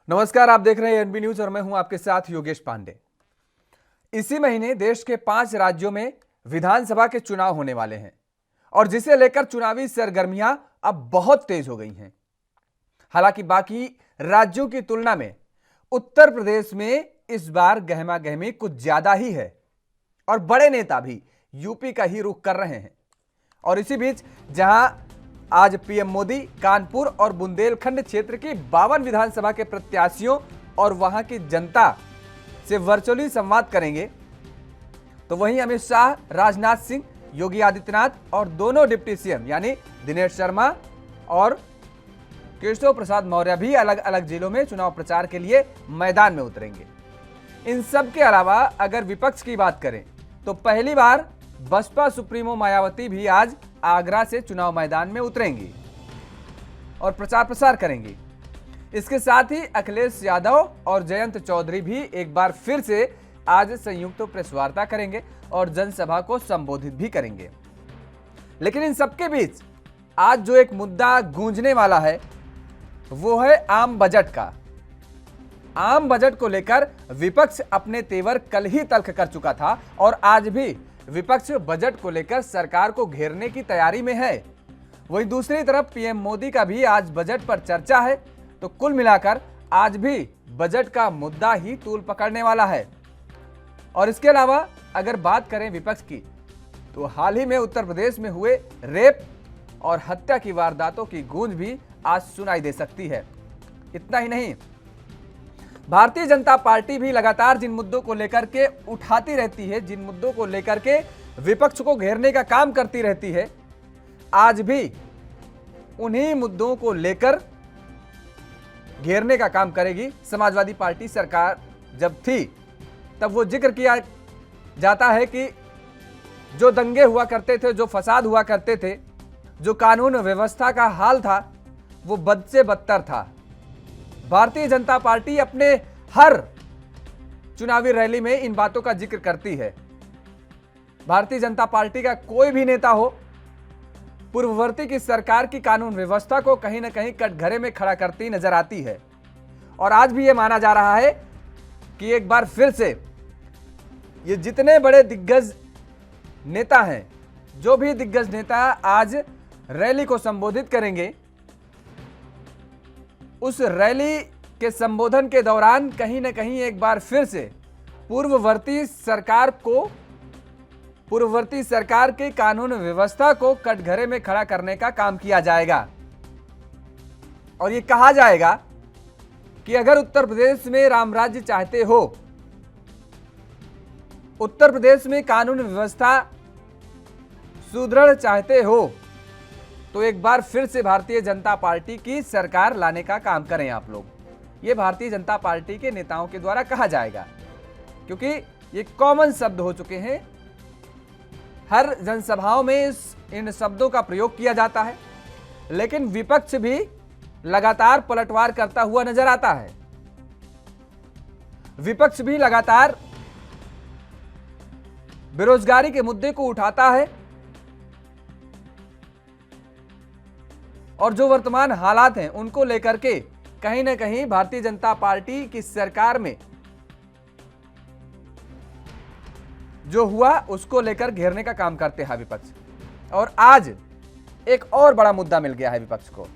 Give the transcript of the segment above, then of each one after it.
नमस्कार, आप देख रहे हैं एनबी न्यूज और मैं हूं आपके साथ योगेश पांडे। इसी महीने देश के 5 राज्यों में विधानसभा के चुनाव होने वाले हैं और जिसे लेकर चुनावी सरगर्मियां अब बहुत तेज हो गई हैं। हालांकि बाकी राज्यों की तुलना में उत्तर प्रदेश में इस बार गहमा गहमी कुछ ज्यादा ही है और बड़े नेता भी यूपी का ही रुख कर रहे हैं। और इसी बीच जहां आज पीएम मोदी कानपुर और बुंदेलखंड क्षेत्र की 52 विधानसभा के प्रत्याशियों और वहां की जनता से वर्चुअली संवाद करेंगे, तो वहीं अमित शाह, राजनाथ सिंह, योगी आदित्यनाथ और दोनों डिप्टी सीएम यानी दिनेश शर्मा और केशव प्रसाद मौर्य भी अलग अलग जिलों में चुनाव प्रचार के लिए मैदान में उतरेंगे। इन सब के अलावा अगर विपक्ष की बात करें तो पहली बार बसपा सुप्रीमो मायावती भी आज आगरा से चुनाव मैदान में उतरेंगी और प्रचार प्रसार करेंगी। इसके साथ ही अखिलेश यादव और जयंत चौधरी भी एक बार फिर से आज संयुक्त प्रेस वार्ता करेंगे और जनसभा को संबोधित भी करेंगे। लेकिन इन सबके बीच आज जो एक मुद्दा गूंजने वाला है वो है आम बजट का। आम बजट को लेकर विपक्ष अपने तेवर कल ही तल्ख कर चुका था और आज भी विपक्ष बजट को लेकर सरकार को घेरने की तैयारी में है। वहीं दूसरी तरफ पीएम मोदी का भी आज बजट पर चर्चा है। तो कुल मिलाकर आज भी बजट का मुद्दा ही तूल पकड़ने वाला है। और इसके अलावा अगर बात करें विपक्ष की तो हाल ही में उत्तर प्रदेश में हुए रेप और हत्या की वारदातों की गूंज भी आज सुनाई दे सकती है। इतना ही नहीं, भारतीय जनता पार्टी भी लगातार जिन मुद्दों को लेकर के उठाती रहती है, जिन मुद्दों को लेकर के विपक्ष को घेरने का काम करती रहती है, आज भी उन्हीं मुद्दों को लेकर घेरने का काम करेगी। समाजवादी पार्टी सरकार जब थी तब वो जिक्र किया जाता है कि जो दंगे हुआ करते थे, जो फसाद हुआ करते थे, जो कानून व्यवस्था का हाल था वो बद से बदतर था। भारतीय जनता पार्टी अपने हर चुनावी रैली में इन बातों का जिक्र करती है। भारतीय जनता पार्टी का कोई भी नेता हो, पूर्ववर्ती की सरकार की कानून व्यवस्था को कहीं ना कहीं कटघरे में खड़ा करती नजर आती है। और आज भी यह माना जा रहा है कि एक बार फिर से ये जितने बड़े दिग्गज नेता हैं, जो भी दिग्गज नेता आज रैली को संबोधित करेंगे, उस रैली के संबोधन के दौरान कहीं ना कहीं एक बार फिर से पूर्ववर्ती सरकार के कानून व्यवस्था को कटघरे में खड़ा करने का काम किया जाएगा। और ये कहा जाएगा कि अगर उत्तर प्रदेश में राम राज्य चाहते हो, उत्तर प्रदेश में कानून व्यवस्था सुदृढ़ चाहते हो, तो एक बार फिर से भारतीय जनता पार्टी की सरकार लाने का काम करें आप लोग। ये भारतीय जनता पार्टी के नेताओं के द्वारा कहा जाएगा, क्योंकि ये कॉमन शब्द हो चुके हैं। हर जनसभाओं में इन शब्दों का प्रयोग किया जाता है। लेकिन विपक्ष भी लगातार पलटवार करता हुआ नजर आता है। विपक्ष भी लगातार बेरोजगारी के मुद्दे को उठाता है और जो वर्तमान हालात हैं उनको लेकर के कहीं ना कहीं भारतीय जनता पार्टी की सरकार में जो हुआ उसको लेकर घेरने का काम करते हैं विपक्ष। और आज एक और बड़ा मुद्दा मिल गया है विपक्ष को,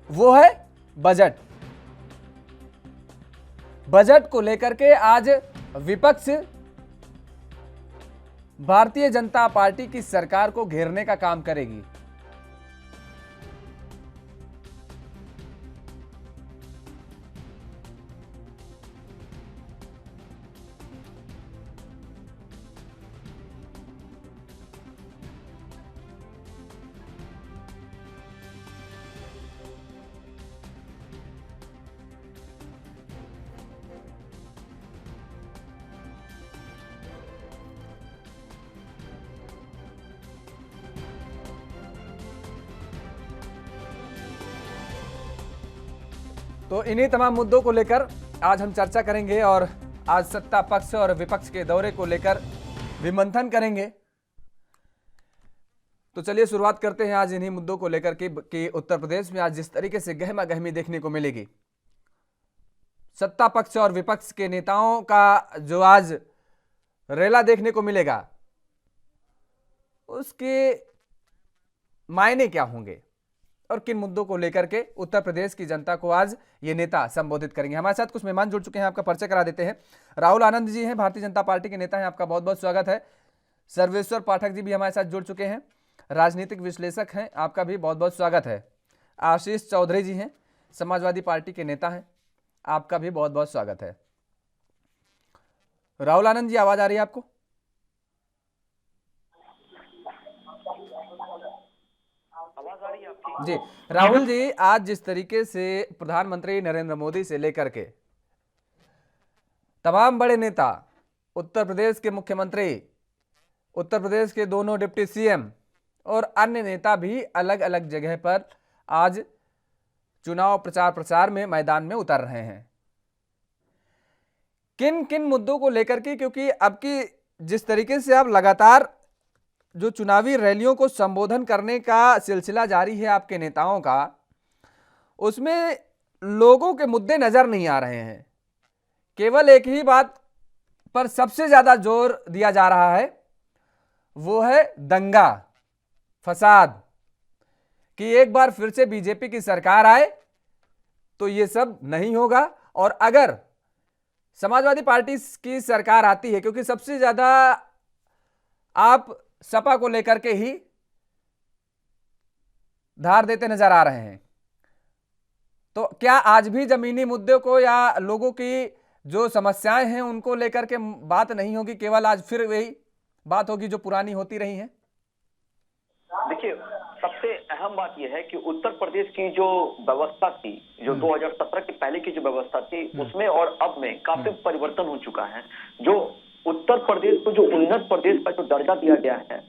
वो है बजट। बजट को लेकर के आज विपक्ष भारतीय जनता पार्टी की सरकार को घेरने का काम करेगी। तो इन्हीं तमाम मुद्दों को लेकर आज हम चर्चा करेंगे और आज सत्ता पक्ष और विपक्ष के दौरे को लेकर विमंथन करेंगे। तो चलिए शुरुआत करते हैं आज इन्हीं मुद्दों को लेकर के कि उत्तर प्रदेश में आज जिस तरीके से गहमा गहमी देखने को मिलेगी, सत्ता पक्ष और विपक्ष के नेताओं का जो आज रेला देखने को मिलेगा, उसके मायने क्या होंगे और किन मुद्दों को लेकर के उत्तर प्रदेश की जनता को आज ये नेता संबोधित करेंगे। हमारे साथ कुछ मेहमान जुड़ चुके हैं, आपका परिचय करा देते हैं। राहुल आनंद जी हैं, भारतीय जनता पार्टी के नेता हैं, आपका बहुत बहुत स्वागत है। सर्वेश्वर पाठक जी भी हमारे साथ जुड़ चुके हैं, राजनीतिक विश्लेषक हैं, आपका भी बहुत बहुत स्वागत है। आशीष चौधरी जी हैं, समाजवादी पार्टी के नेता हैं, आपका भी बहुत बहुत स्वागत है। राहुल आनंद जी, आवाज आ रही है आपको? आवाज आ रही है आपकी? जी राहुल जी, आज जिस तरीके से प्रधानमंत्री नरेंद्र मोदी से लेकर के तमाम बड़े नेता, उत्तर प्रदेश के मुख्यमंत्री, उत्तर प्रदेश के दोनों डिप्टी सीएम और अन्य नेता भी अलग अलग जगह पर आज चुनाव प्रचार प्रसार में मैदान में उतर रहे हैं, किन किन मुद्दों को लेकर के? क्योंकि अब की जिस तरीके से आप लगातार जो चुनावी रैलियों को संबोधन करने का सिलसिला जारी है आपके नेताओं का, उसमें लोगों के मुद्दे नजर नहीं आ रहे हैं। केवल एक ही बात पर सबसे ज्यादा जोर दिया जा रहा है, वो है दंगा फसाद, कि एक बार फिर से बीजेपी की सरकार आए तो ये सब नहीं होगा, और अगर समाजवादी पार्टी की सरकार आती है, क्योंकि सबसे ज्यादा आप सपा को लेकर के ही धार देते नजर आ रहे हैं, तो क्या आज भी जमीनी मुद्दों को या लोगों की जो समस्याएं हैं उनको लेकर के बात नहीं होगी, केवल आज फिर वही बात होगी जो पुरानी होती रही है? देखिए, सबसे अहम बात यह है कि उत्तर प्रदेश की जो व्यवस्था थी, जो 2017 के पहले की जो व्यवस्था थी, उसमें और अब में काफी परिवर्तन हो चुका है। जो उत्तर प्रदेश को जो उन्नत प्रदेश का जो दर्जा दिया गया है,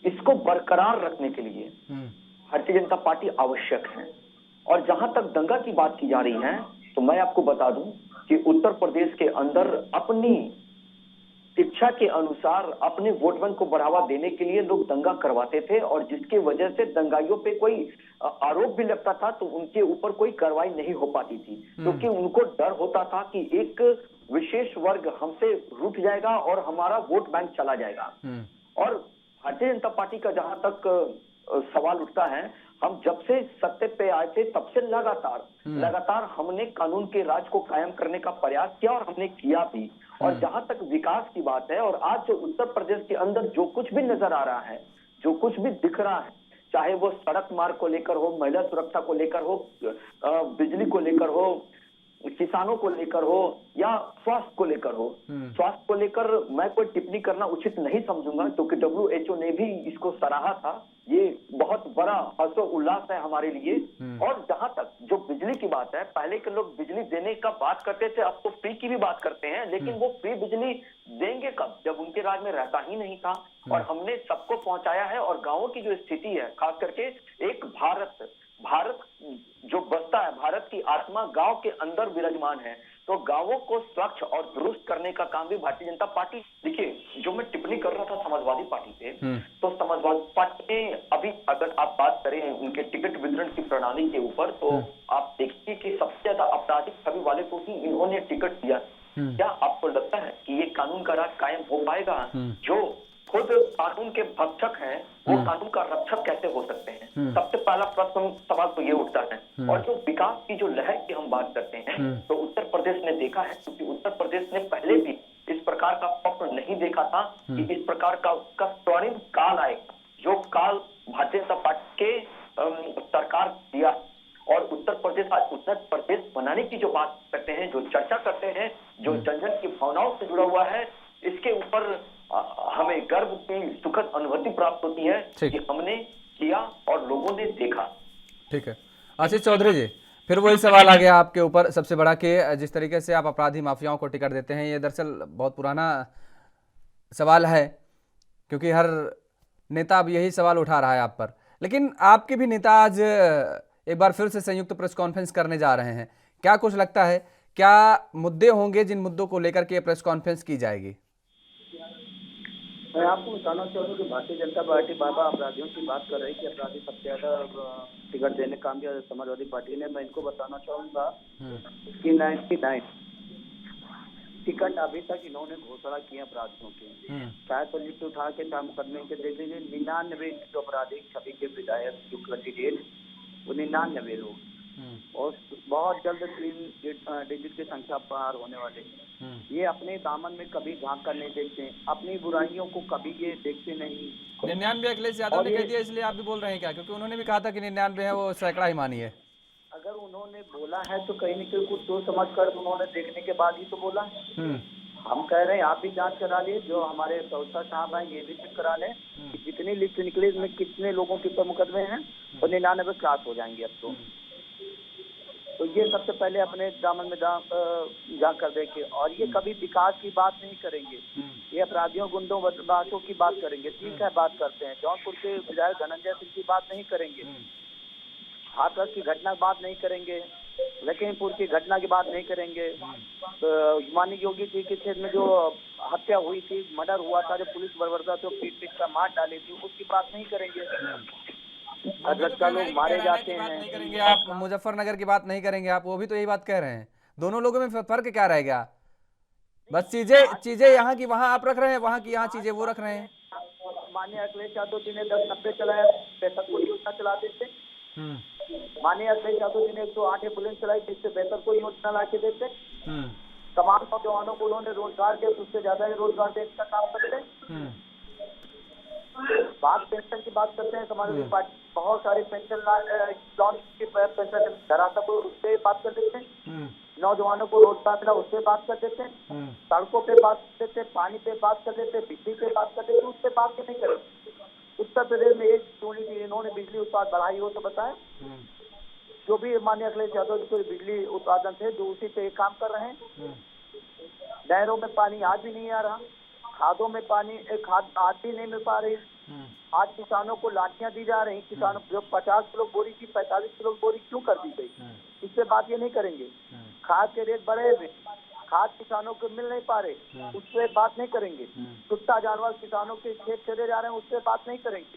इसको बरकरार रखने के लिए भारतीय जनता पार्टी आवश्यक है। और जहां तक दंगा की बात की जा रही है, तो मैं आपको बता दूं कि उत्तर प्रदेश के अंदर अपनी इच्छा के अनुसार अपने वोट बैंक को बढ़ावा देने के लिए लोग दंगा करवाते थे, और जिसकी वजह से दंगाइयों पे कोई आरोप भी लगता था तो उनके ऊपर कोई कार्रवाई नहीं हो पाती थी, क्योंकि उनको डर होता था कि एक विशेष वर्ग हमसे रूठ जाएगा और हमारा वोट बैंक चला जाएगा। और भारतीय जनता पार्टी का जहां तक सवाल उठता है, हम जब से सत्ते पे आए थे तब से लगातार हमने कानून के राज को कायम करने का प्रयास किया, और हमने किया भी। और जहां तक विकास की बात है, और आज जो उत्तर प्रदेश के अंदर जो कुछ भी नजर आ रहा है, जो कुछ भी दिख रहा है, चाहे वो सड़क मार्ग को लेकर हो, महिला सुरक्षा को लेकर हो, बिजली को लेकर हो, किसानों को लेकर हो, या स्वास्थ्य को लेकर हो। स्वास्थ्य को लेकर मैं कोई टिप्पणी करना उचित नहीं समझूंगा, क्योंकि WHO ने भी इसको सराहा था। ये बहुत बड़ा हर्षो उल्लास है हमारे लिए। और जहां तक जो बिजली की बात है, पहले के लोग बिजली देने का बात करते थे, अब तो फ्री की भी बात करते हैं, लेकिन वो फ्री बिजली देंगे कब, जब उनके राज में रहता ही नहीं था। और हमने सबको पहुंचाया है। और गांवों की जो स्थिति है, खास करके एक भारत जो बसता है, भारत की आत्मा गांव के अंदर विराजमान है, तो गांवों को स्वच्छ और दुरुस्त करने का काम भी भारतीय जनता पार्टी। देखिए, जो मैं टिप्पणी कर रहा था समाजवादी पार्टी पे, तो समाजवादी पार्टी ने अभी, अगर आप बात करें उनके टिकट वितरण की प्रणाली के ऊपर, तो आप देखिए कि सबसे ज्यादा आपराधिक छवि वाले को ही इन्होंने टिकट दिया। क्या आपको लगता है कि ये कानून का राज कायम हो पाएगा? जो खुद कानून के भक्षक हैं, वो कानून का रक्षक कैसे हो सकते हैं? सबसे पहला प्रश्न सवाल तो ये उठता है। और जो विकास की जो लहर की हम बात करते हैं, तो उत्तर प्रदेश ने देखा है, क्योंकि उत्तर प्रदेश ने पहले भी इस प्रकार का स्वप्न नहीं देखा था कि इस प्रकार का स्वर्णिम काल आएगा, जो काल भारतीय जनता पार्टी के सरकार दिया। और उत्तर प्रदेश आज उन्नत प्रदेश बनाने की जो बात करते हैं, जो चर्चा करते हैं, जो जन जन की भावनाओं से जुड़ा हुआ है, इसके ऊपर हमें गर्व की सुखद अनुभूति प्राप्त होती है कि हमने किया और लोगों ने देखा। ठीक है आशीष चौधरी जी, फिर वही सवाल आ गया आपके ऊपर सबसे बड़ा कि जिस तरीके से आप अपराधी माफियाओं को टिकट देते हैं, ये दरअसल बहुत पुराना सवाल है, क्योंकि हर नेता अब यही सवाल उठा रहा है आप पर। लेकिन आपके भी नेता आज एक बार फिर से संयुक्त प्रेस कॉन्फ्रेंस करने जा रहे हैं, क्या कुछ लगता है, क्या मुद्दे होंगे जिन मुद्दों को लेकर के प्रेस कॉन्फ्रेंस की जाएगी? मैं आपको बताना चाहूँगा कि भारतीय जनता पार्टी बाबा अपराधियों की बात कर रही है कि अपराधी सबसे ज्यादा टिकट देने काम किया समाजवादी पार्टी ने। मैं इनको बताना चाहूँगा कि 99 टिकट अभी तक इन्होंने घोषणा किए अपराधियों के, चाहे तो लिस्ट उठा के चाहे मुकदमे के दे दीजिए। 99 जो अपराधी छवि के विधायक जो कैंडिडेट वो 99 लोग, और बहुत जल्द 3 डिजिट की संख्या पार होने वाले। ये अपने दामन में कभी झांक कर नहीं देखते, अपनी बुराइयों को कभी ये देखते नहीं। 99 अखिलेश यादव ने कह दिया, इसलिए आप भी बोल रहे हैं क्या? क्योंकि उन्होंने भी कहा था कि 99 है, वो सैकड़ा ही मानी है। अगर उन्होंने बोला है तो कहीं न कहीं कुछ सोच समझ कर उन्होंने देखने के बाद ही तो बोला है। हम कह रहे हैं आप भी जांच करा लिए, जो हमारे कौशल साहब हैं ये भी चेक करा लें कि जितनी लिस्ट निकली इसमें कितने लोगों के ऊपर मुकदमे हैं, और 99 क्लास हो जाएंगे अब तो ये सबसे पहले अपने दामन में जा कर देखे। और ये कभी विकास की बात नहीं करेंगे, ये अपराधियों गुंडों बदमाशों की बात करेंगे। ठीक है, बात करते हैं। जौनपुर के विधायक धनंजय सिंह की बात नहीं करेंगे, हाथरस की घटना की बात नहीं करेंगे, लखीमपुर की घटना की बात नहीं करेंगे, माननीय योगी जी के क्षेत्र में जो हत्या हुई थी, मर्डर हुआ था, जो पुलिस बर्बरता तो पीट कर मार डाली थी, उसकी बात नहीं करेंगे। लड़का लोग मारे जाते हैं, नहीं करेंगे आप। मुजफ्फरनगर की बात नहीं करेंगे आप, वो भी तो यही बात कह रहे हैं। दोनों लोगों में फर्क क्या रह गया? बस चीजें यहाँ की वहाँ आप रख रहे हैं, वहाँ की यहाँ चीजें वो रख रहे हैं। माननीय अखिलेश यादव जी ने 10-90 चलाया, 65 कोई योजना चलाते थे। माननीय अखिलेश यादव जी ने 108 एम्बुलेंस चलाई, जिससे बेहतर कोई योजना ला के देते। तमाम नौजवानों को उन्होंने रोजगार के उससे ज्यादा रोजगार देने का काम करते। बात पेंशन की बात करते हैं, समाजवादी पार्टी बहुत सारे पेंशन की पेंशन धरा तक उससे बात कर देते हैं। नौजवानों को रोजगार मिला उससे बात कर देते हैं। सड़कों पे बात कर देते, पानी पे बात कर देते, बिजली पे बात कर देते, उससे बात नहीं करेंगे। उत्तर प्रदेश में एक यूनिट इन्होंने बिजली उत्पादन बढ़ाई हो तो बताएं। जो भी माननीय अखिलेश यादव जी को बिजली उत्पादन थे जो उसी पे काम कर रहे हैं। नहरों में पानी आज भी नहीं आ रहा, खादों में पानी खाद आज भी नहीं मिल पा रही। आज किसानों को लाठियां दी जा रही, किसानों जो 50 किलो बोरी की 45 किलो बोरी क्यों कर दी गई, इससे बात ये नहीं करेंगे। खाद के रेट बढ़े हुए, खाद किसानों को मिल नहीं पा रहे, उससे बात नहीं करेंगे। कुत्ता जानवर किसानों के खेत चले जा रहे हैं, उससे बात नहीं करेंगे।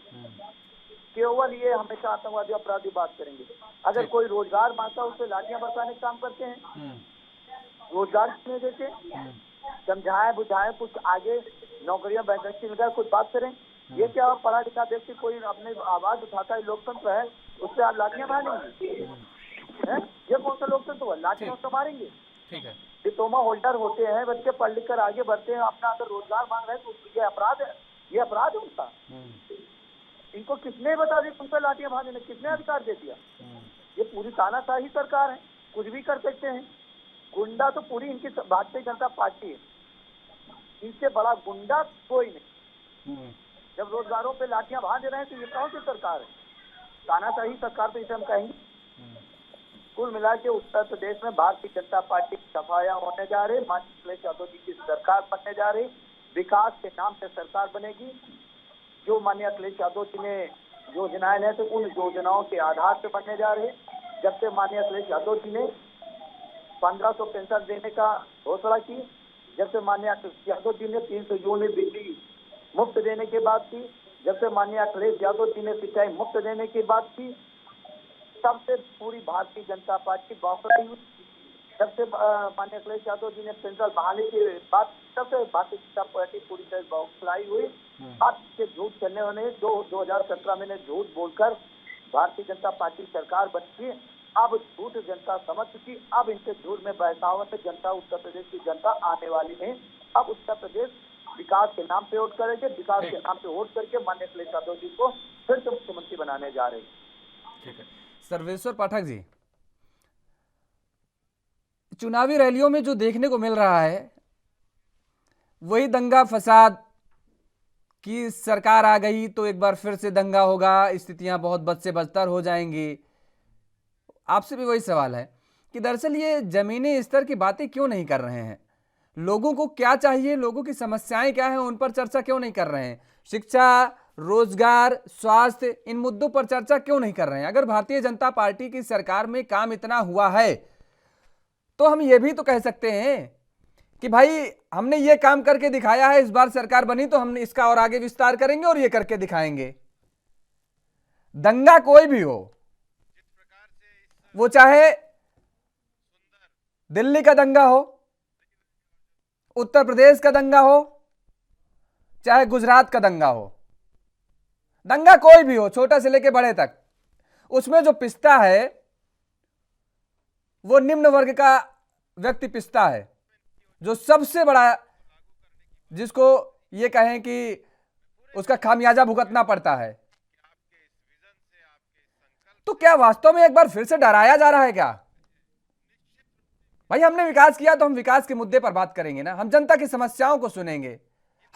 केवल ये हमेशा आतंकवादी अपराधी बात करेंगे। अगर कोई रोजगार मांगता है उससे लाठियां बरसाने का काम करते हैं, रोजगार नहीं देते। समझाएं बुझाएं, कुछ आगे नौकरियां वैकेंसी निकाल, कुछ बात करें। ये क्या पढ़ा लिखा व्यक्ति कोई अपने आवाज उठाता है, लोकतंत्र है, उससे आप लाठियां मारेंगे? ये कौन सा लोकतंत्र हुआ? लाठियां उससे मारेंगे? ठीक है। डिप्लोमा होल्डर होते हैं बच्चे, पढ़ लिख कर आगे बढ़ते हैं, अपना अगर रोजगार मांग रहे हैं तो ये अपराध है? ये अपराध है उनका? इनको किसने बता दी तुम पे लाठियां भाजने, किसने अधिकार दे दिया? ये पूरी तानाशाही सरकार है, कुछ भी कर सकते हैं। गुंडा तो पूरी इनकी भारतीय जनता पार्टी है, इनसे बड़ा गुंडा कोई नहीं। जब रोजगारों पे लाठियां भाज रहे हैं तो ये कौन सी सरकार है? तानाशाही सरकार तो इसे हम कहेंगे। कुल मिला के उत्तर प्रदेश में भारतीय जनता पार्टी की सफाया होने जा रही, माननीय अखिलेश यादव जी की सरकार बनने जा रही, विकास के नाम से सरकार बनेगी। जो माननीय अखिलेश यादव जी ने योजनाएं हैं तो उन योजनाओं के आधार पर बनने जा रहे। जब से माननीय अखिलेश यादव जी ने 1500 पेंशन देने का घोषणा की, जब से माननीय अखिलेश यादव जी ने 300 यूनिट बिजली मुफ्त देने की बात की, जब से माननीय अखिलेश यादव जी ने सिंचाई मुफ्त देने की बात की, तब से पूरी भारतीय जनता पार्टी बौखलाई हुई। जब से माननीय अखिलेश यादव जी ने पेंशन बहाली की बात, तब से भारतीय जनता पार्टी पूरी तरह बौखलाई हुई। अब से झूठ करने वाले 2017 में झूठ बोलकर भारतीय जनता पार्टी सरकार बनी, अब झूठ जनता समझ चुकी। अब इनके झूठ में बहकावे में जनता, उत्तर प्रदेश की जनता आने वाली है। अब उत्तर प्रदेश विकास के नाम पे वोट करेंगे, विकास के नाम पे वोट करके माननीय अखिलेश यादव जी को फिर से मुख्यमंत्री बनाने जा रहे हैं। ठीक है। सर्वेश्वर पाठक जी, चुनावी रैलियों में जो देखने को मिल रहा है वही दंगा फसाद की सरकार आ गई तो एक बार फिर से दंगा होगा, स्थितियां बहुत बद से बदतर हो जाएंगी। आपसे भी वही सवाल है कि दरअसल ये जमीनी स्तर की बातें क्यों नहीं कर रहे हैं? लोगों को क्या चाहिए, लोगों की समस्याएं क्या हैं, उन पर चर्चा क्यों नहीं कर रहे हैं? शिक्षा, रोजगार, स्वास्थ्य, इन मुद्दों पर चर्चा क्यों नहीं कर रहे हैं? अगर भारतीय जनता पार्टी की सरकार में काम इतना हुआ है तो हम ये भी तो कह सकते हैं कि भाई हमने ये काम करके दिखाया है, इस बार सरकार बनी तो हमने इसका और आगे विस्तार करेंगे और ये करके दिखाएंगे। दंगा कोई भी हो, वो चाहे दिल्ली का दंगा हो, उत्तर प्रदेश का दंगा हो, चाहे गुजरात का दंगा हो, दंगा कोई भी हो, छोटा से लेके बड़े तक, उसमें जो पिसता है वो निम्न वर्ग का व्यक्ति पिसता है। जो सबसे बड़ा, जिसको ये कहें कि उसका खामियाजा भुगतना पड़ता है। तो क्या वास्तव में एक बार फिर से डराया जा रहा है क्या? भाई हमने विकास किया तो हम विकास के मुद्दे पर बात करेंगे ना, हम जनता की समस्याओं को सुनेंगे।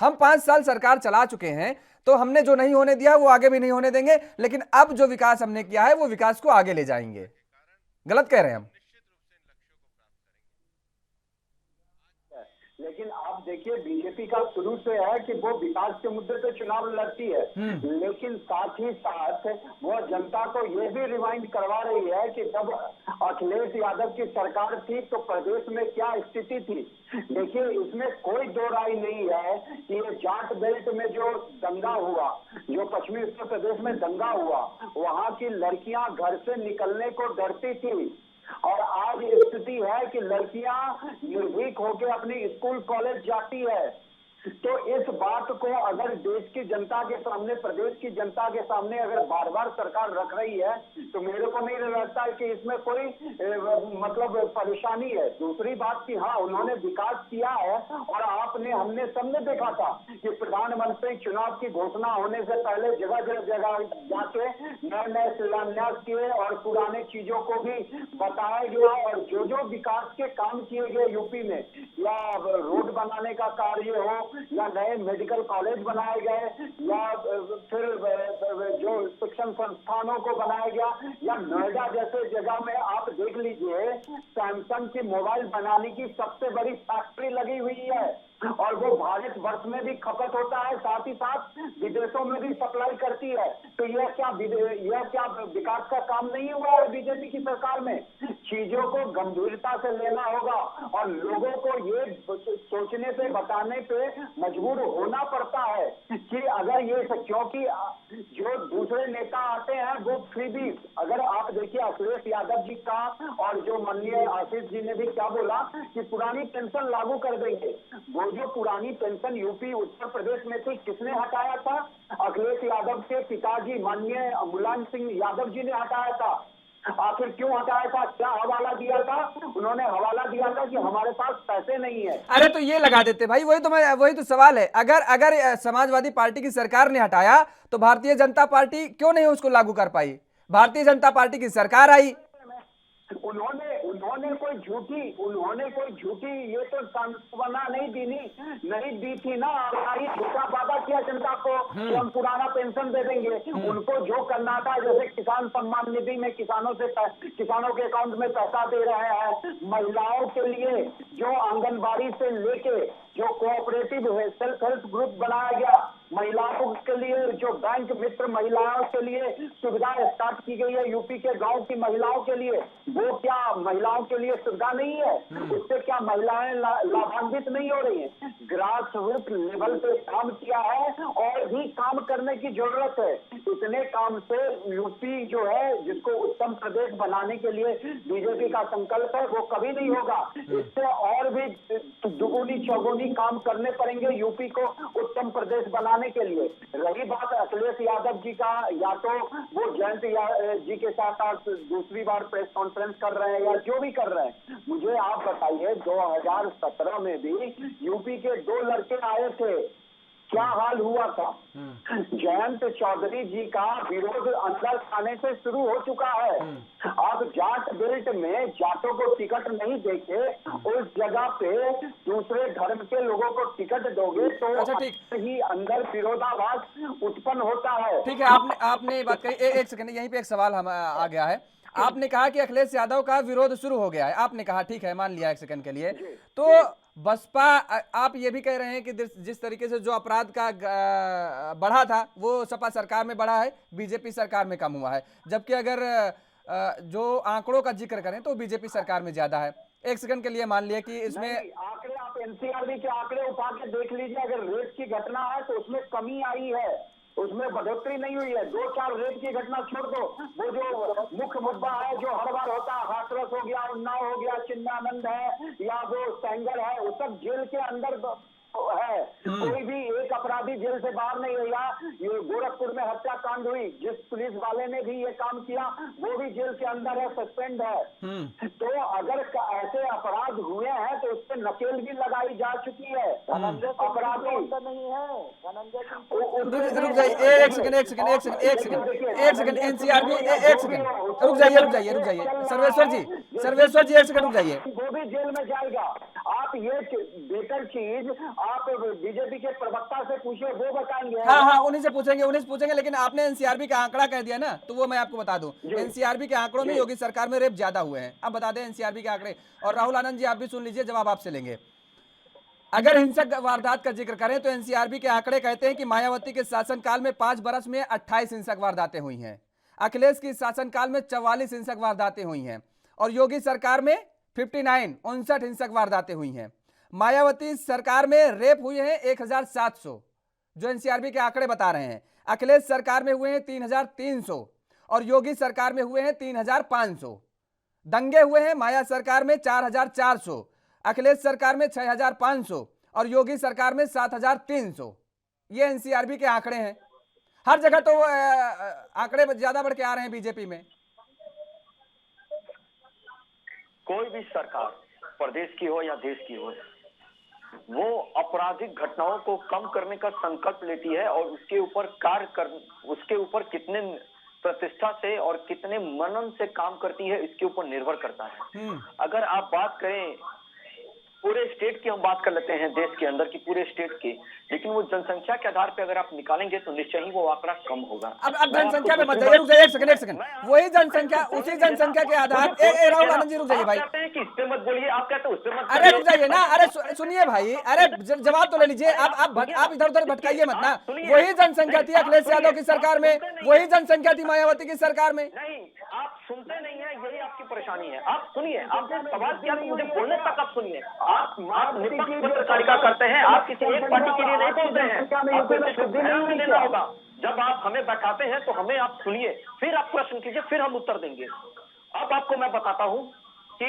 हम 5 साल सरकार चला चुके हैं तो हमने जो नहीं होने दिया वो आगे भी नहीं होने देंगे, लेकिन अब जो विकास हमने किया है वो विकास को आगे ले जाएंगे। गलत कह रहे हैं हम? लेकिन आप देखिए बीजेपी का शुरू से है कि वो विकास के मुद्दे पे चुनाव लड़ती है, लेकिन साथ ही साथ वो जनता को ये भी रिमाइंड करवा रही है कि जब अखिलेश यादव की सरकार थी तो प्रदेश में क्या स्थिति थी। देखिए इसमें कोई दो राय नहीं है कि ये जाट बेल्ट में जो दंगा हुआ, जो पश्चिमी उत्तर प्रदेश में दंगा हुआ, वहां की लड़कियां घर से निकलने को डरती थी और आज स्थिति है कि लड़कियां निर्भीक होकर अपनी स्कूल कॉलेज जाती है। तो इस बात को अगर देश की जनता के सामने, प्रदेश की जनता के सामने अगर बार बार सरकार रख रही है तो मेरे को नहीं लगता कि इसमें कोई मतलब परेशानी है। दूसरी बात कि हाँ उन्होंने विकास किया है और हमने सबने देखा था कि प्रधानमंत्री चुनाव की घोषणा होने से पहले जगह जगह जाके नए नए शिलान्यास किए और पुराने चीजों को भी बताया गया और जो विकास के काम किए गए यूपी में, या रोड बनाने का कार्य हो या नए मेडिकल कॉलेज बनाए गए या फिर जो शिक्षण संस्थानों को बनाया गया, या नोएडा जैसे जगह में आप देख लीजिए सैमसंग की मोबाइल बनाने की सबसे बड़ी फैक्ट्री लगी हुई है और वो भारत वर्ष में भी खपत होता है, साथ ही साथ विदेशों में भी सप्लाई करती है। तो यह क्या विकास का काम नहीं हुआ है बीजेपी की सरकार में? चीजों को गंभीरता से लेना होगा और लोगों को ये सोचने पे, बताने पे मजबूर होना पड़ता है कि अगर ये, क्योंकि जो दूसरे नेता आते हैं वो फ्रीबी, अगर आप देखिए अखिलेश यादव जी का और जो माननीय आशीष जी ने भी क्या बोला कि पुरानी पेंशन लागू कर देंगे। वो जो पुरानी पेंशन यूपी उत्तर प्रदेश में थी किसने हटाया था? अखिलेश यादव के पिताजी माननीय मुलायम सिंह यादव जी ने हटाया था। आखिर क्यों हटाया था? क्या हवाला दिया था? उन्होंने हवाला दिया था कि हमारे पास पैसे नहीं है। अरे तो ये लगा देते भाई, वही तो सवाल है। अगर समाजवादी पार्टी की सरकार ने हटाया तो भारतीय जनता पार्टी क्यों नहीं उसको लागू कर पाई? भारतीय जनता पार्टी की सरकार आई, उन्होंने कोई झूठी ये तो सांत्वना नहीं दी थी ना। हमारी झूठा वादा किया जनता को कि हम पुराना पेंशन दे देंगे। उनको जो करना था, जैसे किसान सम्मान निधि में किसानों के अकाउंट में पैसा दे रहे हैं, महिलाओं के लिए जो आंगनबाड़ी से लेके जो कोऑपरेटिव सेल्फ हेल्प ग्रुप बनाया गया, महिलाओं के लिए जो बैंक मित्र महिलाओं के लिए सुविधा स्टार्ट की गई है यूपी के गांव की महिलाओं के लिए, वो क्या महिलाओं के लिए सुविधा नहीं है? उससे क्या महिलाएं लाभान्वित नहीं हो रही हैं? ग्रास रूट लेवल पे काम किया है और भी काम करने की जरूरत है। इतने काम से यूपी जो है, जिसको उत्तम प्रदेश बनाने के लिए बीजेपी का संकल्प है, वो कभी नहीं होगा। इससे और भी दुगुनी चौगुनी काम करने पड़ेंगे यूपी को उत्तम प्रदेश बनाने के लिए। रही बात अखिलेश यादव जी का, या तो वो जयंत जी के साथ आज दूसरी बार प्रेस कॉन्फ्रेंस कर रहे हैं या जो भी कर रहे हैं, मुझे आप बताइए 2017 में भी यूपी के 2 लड़के आए थे, क्या हाल हुआ था? जयंत चौधरी जी का विरोध अंदर आने से शुरू हो चुका है। अब जाट बेल्ट में जाटों को टिकट नहीं देके उस जगह पे दूसरे धर्म के लोगों को टिकट दोगे तो ही अंदर विरोधाभास उत्पन्न होता है। ठीक है, आपने बात कही। एक सेकंड, यहीं पे एक सवाल हम आ गया है। आपने कहा कि अखिलेश यादव का विरोध शुरू हो गया है, आपने कहा ठीक है, मान लिया एक सेकंड के लिए। तो बसपा, आप ये भी कह रहे हैं कि जिस तरीके से जो अपराध का बढ़ा था वो सपा सरकार में बढ़ा है, बीजेपी सरकार में कम हुआ है, जबकि अगर जो आंकड़ों का जिक्र करें तो बीजेपी सरकार में ज्यादा है। एक सेकंड के लिए मान लिया कि इसमें आंकड़े आप एनसीआरबी के आंकड़े उठा के देख लीजिए, अगर रेप की घटना है तो उसमें कमी आई है, उसमें बढ़ोतरी नहीं हुई है। 2-4 रेप की घटना छोड़ दो, वो जो मुख्य मुद्दा है जो हर बार होता है, हाथरस हो गया, उन्नाव हो गया, चिन्मयानंद है या वो सेंगर है, वो सब जेल के अंदर है। कोई भी एक अपराधी जेल से बाहर नहीं हुआ। ये गोरखपुर में हत्याकांड हुई, जिस पुलिस वाले ने भी ये काम किया वो भी जेल के अंदर है, सस्पेंड है। तो अगर ऐसे अपराध हुए हैं तो उस पर नकेल भी लगाई जा चुकी है। अपराधी नहीं है रुक जाइए, एक सेकंड एनसीआरबी, एक सेकंड रुक जाइए सर्वेश्वर जी एक सेकंड रुक जाइए। वो भी जेल में जाएगा। आप ये बेटर चीज आप बीजेपी के प्रवक्ता से पूछिए, वो बताएंगे। हाँ उन्हीं से पूछेंगे, लेकिन आपने एनसीआरबी का आंकड़ा कह दिया ना, तो वो मैं आपको बता दूं, एनसीआरबी के आंकड़ों में योगी सरकार में रेप ज्यादा हुए हैं। अब बता दें एनसीआरबी के आंकड़े, और राहुल आनंद जी आप भी सुन लीजिए, जवाब आपसे लेंगे। अगर हिंसक वारदात का जिक्र करें तो एनसीआरबी के आंकड़े कहते हैं कि मायावती के शासनकाल में 5 बरस में 28 हिंसक वारदातें हुई हैं, अखिलेश की शासनकाल में 44 हिंसक वारदातें हुई हैं, और योगी सरकार में 59 हिंसक वारदातें हुई हैं। मायावती सरकार में रेप हुए हैं 1700, जो एनसीआरबी के आंकड़े बता रहे हैं। अखिलेश सरकार में हुए हैं 3300 और योगी सरकार में हुए हैं 3500। दंगे हुए हैं माया सरकार में 4400, अखिलेश सरकार में 6500 और योगी सरकार में 7300। ये एनसीआरबी के आंकड़े हैं। हर जगह तो आंकड़े ज्यादा बढ़ के आ रहे हैं बीजेपी में। कोई भी सरकार प्रदेश की हो या देश की हो, वो आपराधिक घटनाओं को कम करने का संकल्प लेती है और उसके ऊपर उसके ऊपर कितने प्रतिष्ठा से और कितने मनन से काम करती है, इसके ऊपर निर्भर करता है। अगर आप बात करें पूरे स्टेट की, हम बात कर लेते हैं देश के अंदर की पूरे स्टेट की, लेकिन वो जनसंख्या के आधार पे अगर आप निकालेंगे तो निश्चय ही वो आंकड़ा कम होगा। अब जनसंख्या पे मत जाइए, रुक जाइए एक सेकंड, वही जनसंख्या, उसी जनसंख्या के आधार। राहुल आनंद जी रुक जाइए भाई, कहते हैं कि इस पे मत बोलिए, आप कहते हैं उस पे मत। अरे रुक जाइए ना, अरे सुनिए भाई, अरे जवाब तो ले लीजिए। आप इधर उधर भटकाइए मत ना। वही जनसंख्या थी अखिलेश यादव की सरकार में, वही जनसंख्या थी मायावती की सरकार में। नहीं, आप सुनते नहीं है, यही आपकी परेशानी है। आप सुनिए, आपने सवाल किया तो मुझे बोलने तक आप सुनिए। आप निष्पक्ष पत्रकारिता करते हैं, आप किसी एक पार्टी के लिए नहीं बोलते हैं। आपको ध्यान में देना होगा, जब आप हमें बैठाते हैं तो हमें आप सुनिए, फिर आप प्रश्न कीजिए, फिर हम उत्तर देंगे। अब आपको मैं बताता हूं कि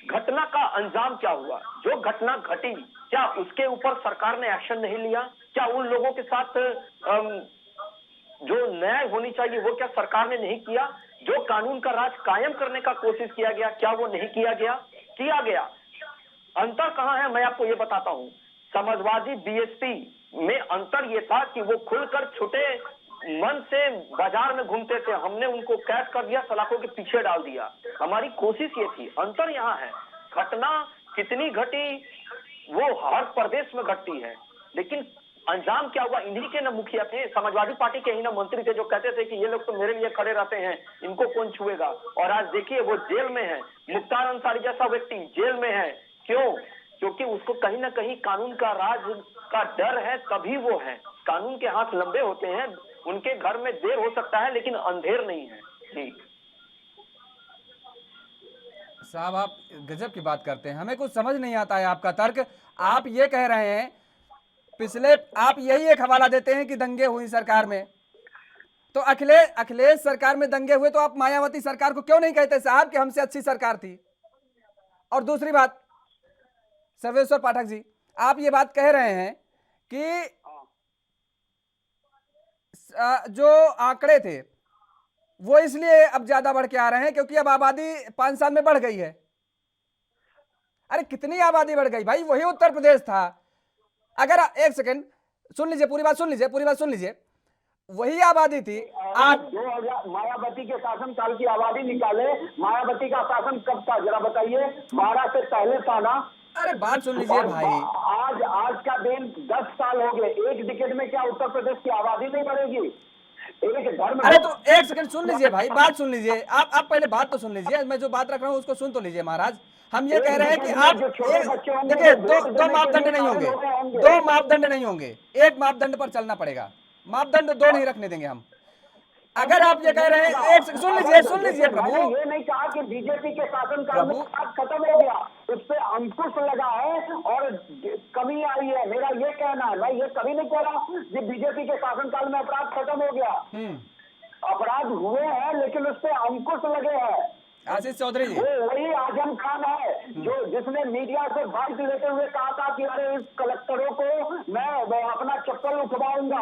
घटना का अंजाम क्या हुआ। जो घटना घटी, क्या उसके ऊपर सरकार ने एक्शन नहीं लिया? क्या उन लोगों के साथ जो न्याय होनी चाहिए वो क्या सरकार ने नहीं किया? जो कानून का राज कायम करने का कोशिश किया गया, क्या वो नहीं किया गया? किया गया। अंतर कहां है मैं आपको ये बताता हूं। समाजवादी बीएसपी में अंतर ये था कि वो खुलकर छुटे मन से बाजार में घूमते थे, हमने उनको कैद कर दिया, सलाखों के पीछे डाल दिया। हमारी कोशिश ये थी। अंतर यहाँ है। घटना कितनी घटी वो हर प्रदेश में घटती है, लेकिन अंजाम क्या हुआ? इन्हीं के न मुखिया थे, समाजवादी पार्टी के ही न मंत्री थे जो कहते थे कि ये लोग तो मेरे लिए खड़े रहते हैं, इनको कौन छुएगा। और आज देखिए वो जेल में है। मुख्तार अंसारी जैसा व्यक्ति जेल में है। क्यों? क्योंकि उसको कहीं ना कहीं कानून का राज का डर है, तभी वो है। कानून के हाथ लंबे होते हैं, उनके घर में देर हो सकता है लेकिन अंधेर नहीं है। जी साहब, आप गजब की बात करते हैं, हमें कुछ समझ नहीं आता है आपका तर्क। आप ये कह रहे हैं पिछले, आप यही एक हवाला देते हैं कि दंगे हुई सरकार में, तो अखिलेश सरकार में दंगे हुए, तो आप मायावती सरकार को क्यों नहीं कहते साहब कि हमसे अच्छी सरकार थी? और दूसरी बात, सर्वेश्वर पाठक जी, आप ये बात कह रहे हैं कि जो आंकड़े थे वो इसलिए अब ज्यादा बढ़ के आ रहे हैं क्योंकि अब आबादी 5 साल में बढ़ गई है। अरे कितनी आबादी बढ़ गई भाई? वही उत्तर प्रदेश था। अगर एक सेकंड सुन लीजिए, पूरी बात सुन लीजिए। वही आबादी थी। आज 2000 मायावती के शासनकाल की आबादी निकाले, मायावती का शासन कब था जरा बताइए? 12 से पहले था ना? अरे बात सुन लीजिए भाई, आज का दिन 10 साल हो गए। एक डिकेड में क्या उत्तर प्रदेश की आबादी नहीं बढ़ेगी? एक धर्म। अरे तो एक सेकंड सुन लीजिए भाई, बात सुन लीजिए। आप पहले बात तो सुन लीजिए, मैं जो बात रख रहा हूँ उसको सुन तो लीजिए महाराज। हम ये कह रहे हैं कि आप देखिए, दो मापदंड नहीं होंगे, दो मापदंड नहीं होंगे, एक मापदंड पर चलना पड़ेगा। मापदंड दो नहीं रखने देंगे हम। अगर आप ये कह रहे हैं, एक सुन लीजिए प्रभु, ये नहीं कहा कि बीजेपी के शासनकाल में खत्म हो गया, उस पर अंकुश लगा है और कमी आई है, मेरा ये कहना है। मैं ये कभी नहीं कह रहा कि बीजेपी के शासनकाल में अपराध खत्म हो गया। अपराध हुए हैं, लेकिन उस पर अंकुश लगे हैं। आशीष चौधरी जी, वो वही आजम खान है जो जिसने मीडिया से बाइट लेते हुए कहा था कि अरे इस कलेक्टरों को मैं अपना चप्पल उठवाऊंगा।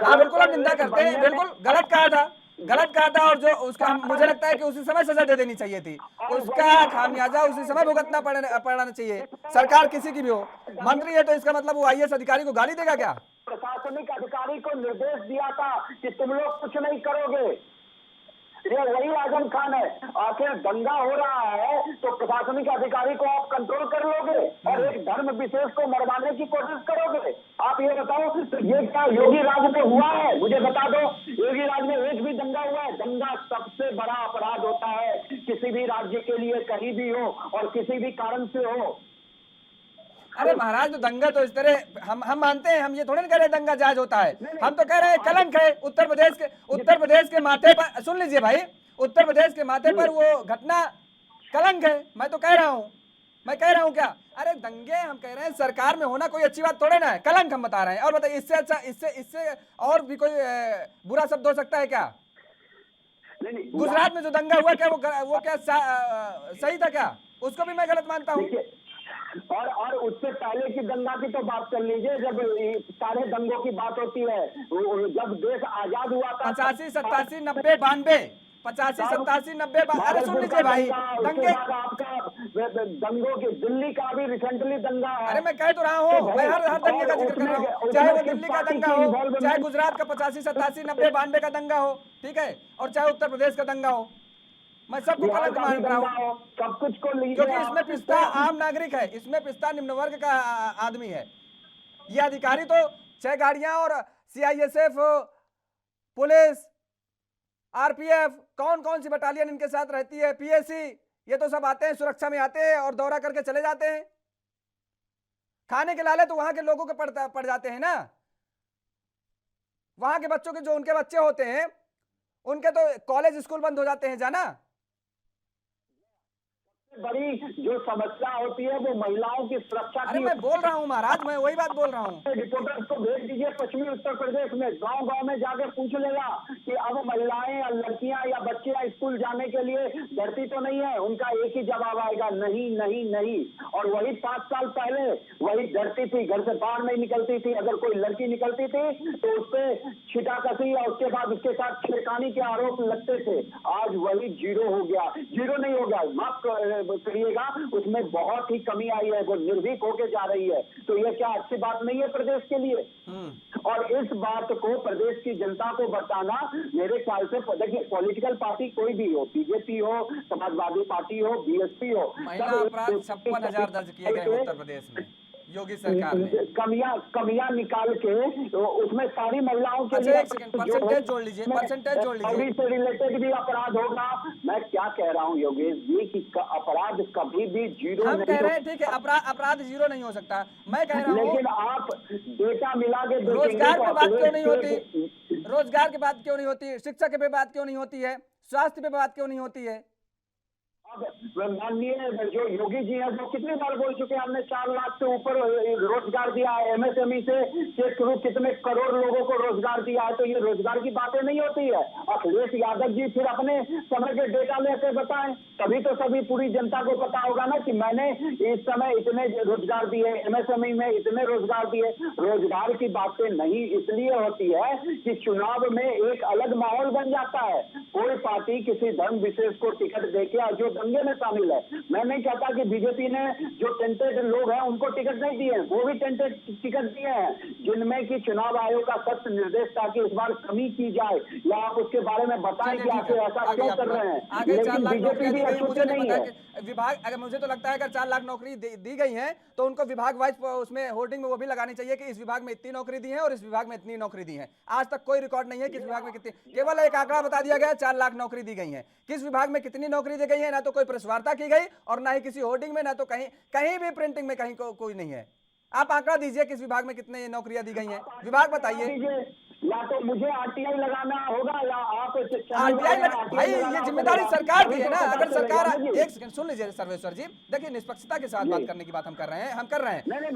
हाँ बिल्कुल हम निंदा करते हैं, बिल्कुल गलत कहा था और जो उसका मुझे लगता है कि उसी समय सजा दे देनी चाहिए थी, उसका खामियाजा उसी समय भुगतना पड़ना चाहिए, सरकार किसी की भी हो। मंत्री है तो इसका मतलब वो आईएएस अधिकारी को गाली देगा क्या? प्रशासनिक अधिकारी को निर्देश दिया था कि तुम लोग कुछ नहीं करोगे। ये वही आजम खान है। आखिर दंगा हो रहा है तो प्रशासनिक अधिकारी को आप कंट्रोल कर लोगे और एक धर्म विशेष को मरवाने की कोशिश करोगे। आप ये बताओ, तो ये क्या योगी राज में हुआ है? मुझे बता दो, योगी राज में एक भी दंगा हुआ है? दंगा सबसे बड़ा अपराध होता है किसी भी राज्य के लिए, कहीं भी हो और किसी भी कारण से हो। अरे महाराज, तो दंगा तो इस तरह हम मानते हैं, हम ये थोड़े ना कह रहे दंगा जायज होता है, हम तो कह रहे हैं कलंक है उत्तर प्रदेश के माथे पर। सुन लीजिए भाई, उत्तर प्रदेश के माथे पर वो घटना कलंक है। मैं तो कह रहा हूँ क्या? अरे दंगे हम कह रहे हैं सरकार में होना कोई अच्छी बात थोड़े ना है, कलंक हम बता रहे हैं। और बताइए इससे अच्छा, इससे और भी कोई बुरा शब्द हो सकता है क्या? गुजरात में जो दंगा हुआ क्या वो क्या सही था क्या? उसको भी मैं गलत मानता हूँ। और उससे पहले की दंगा की तो बात कर लीजिए, जब सारे दंगों की बात होती है, जब देश आजाद हुआ था 85, 87, 90, 92, 85, 87, 90। अरे सुन लीजिए भाई, दंगे आपका दंगों के दिल्ली का भी रिसेंटली दंगा है। अरे मैं कह तो रहा हूँ, मैं हर दंगे का जिक्र कर रहा हूँ, चाहे वो दिल्ली का दंगा हो, चाहे गुजरात का 85, 87, 90, 92 का दंगा हो, ठीक है, और चाहे उत्तर प्रदेश का दंगा हो, मैं सबको कलंक मान रहा हूँ। सब कुछ को क्योंकि इसमें पिस्ता आम नागरिक है, इसमें पिस्ता निम्न वर्ग का आदमी है। ये अधिकारी तो 6 गाड़ियां और सीआईएसएफ, पुलिस, आरपीएफ, कौन कौन सी बटालियन इनके साथ रहती है, पीएसी, ये तो सब आते हैं, सुरक्षा में आते हैं और दौरा करके चले जाते हैं। खाने के लाले तो वहां के लोगों के पड़ जाते हैं ना। वहां के बच्चों के, जो उनके बच्चे होते हैं, उनके तो कॉलेज स्कूल बंद हो जाते हैं जाना। बड़ी जो समस्या होती है वो महिलाओं की सुरक्षा की। अरे मैं बोल रहा हूँ महाराज, मैं वही बात बोल रहा हूँ। रिपोर्टर्स को भेज दीजिए पश्चिमी उत्तर प्रदेश में, गांव-गांव में जाकर पूछ लेगा कि अब महिलाएं या लड़कियां या बच्चियां स्कूल जाने के लिए डरती तो नहीं है? उनका एक ही जवाब आएगा, नहीं नहीं नहीं। और वही 5 साल पहले वही डरती थी, घर से बाहर नहीं निकलती थी। अगर कोई लड़की निकलती थी तो उस पर छिटाकसी और उसके बाद उसके साथ छेड़खानी के आरोप लगते थे। आज वही जीरो हो गया, जीरो नहीं हो गया, माफ करिएगा, उसमें बहुत ही कमी आई है, वो निर्भीक होके जा रही है। तो ये क्या अच्छी बात नहीं है प्रदेश के लिए? और इस बात को प्रदेश की जनता को बताना मेरे ख्याल से, देखिए पॉलिटिकल पार्टी कोई भी हो, बीजेपी हो, समाजवादी पार्टी हो, बीएसपी हो, महिला अपराध 56,000 दर्ज किए गए उत्तर प्रदेश में योगी सरकार ने। कमियां निकाल के तो उसमें सारी महिलाओं के लिए परसेंटेज जोड़ लीजिए, परसेंटेज जोड़ लीजिए, से रिलेटेड भी अपराध होगा। मैं क्या कह रहा हूँ योगेश जी कि अपराध कभी भी जीरो हम कह रहे हैं, ठीक है, अपराध जीरो नहीं हो सकता। मैं कह रहा हूँ, लेकिन आप डेटा मिला के रोजगार पे बात क्यों नहीं होती? रोजगार की बात क्यों नहीं होती? शिक्षा पे बात क्यों नहीं होती है? स्वास्थ्य पे बात क्यों नहीं होती है? माननीय जो योगी जी हैं वो कितनी बार बोल चुके हैं, हमने 4 लाख से ऊपर रोजगार दिया है, एमएसएमई से शुरू कितने करोड़ लोगों को रोजगार दिया है। तो ये रोजगार की बातें नहीं होती है। अखिलेश यादव जी फिर अपने समय के डेटा लेकर बताएं, तभी तो सभी पूरी जनता को पता होगा ना कि मैंने इस समय इतने रोजगार दिए, एमएसएमई में इतने रोजगार दिए। रोजगार की बातें नहीं इसलिए होती है कि चुनाव में एक अलग माहौल बन जाता है। कोई पार्टी किसी धर्म विशेष को टिकट देके जो दंगे में शामिल है, मैं नहीं कहता कि बीजेपी ने जो टेंटेड लोग हैं उनको टिकट नहीं दिए, वो भी टेंटेड टिकट दिए हैं, जिनमें कि चुनाव आयोग का सख्त निर्देश था कि इस बार कमी की जाए, या आप उसके बारे में बताएं कि आप ऐसा क्यों कर रहे हैं। आगे 4 लाख बीजेपी भी मुझे नहीं नहीं पता है कि विभाग, अगर मुझे तो लगता है अगर 4 लाख नौकरी दी गई है तो उनको विभाग वाइज उसमें होर्डिंग में वो भी लगानी चाहिए कि इस विभाग में इतनी नौकरी दी है और इस विभाग में इतनी नौकरी दी है। आज तक कोई रिकॉर्ड नहीं है कि इस विभाग में कितनी, केवल एक आंकड़ा बता दिया गया 4 लाख नौकरी दी गई है। किस विभाग में कितनी नौकरी दी गई है, ना तो कोई प्रश्न वार्ता की गई और ना ही किसी होर्डिंग में, ना तो कहीं भी प्रिंटिंग में कहीं कोई नहीं है। आप आंकड़ा दीजिए किस विभाग में कितने नौकरियां दी गई हैं, विभाग बताइए। या तो मुझे आरटीआई लगाना होगा या आप आरटीआई भाई ये जिम्मेदारी सरकार की है ना। अगर सरकार, एक सेकंड सुन लीजिए सर्वेश्वर जी, देखिए निष्पक्षता के साथ बात करने की बात हम कर रहे हैं,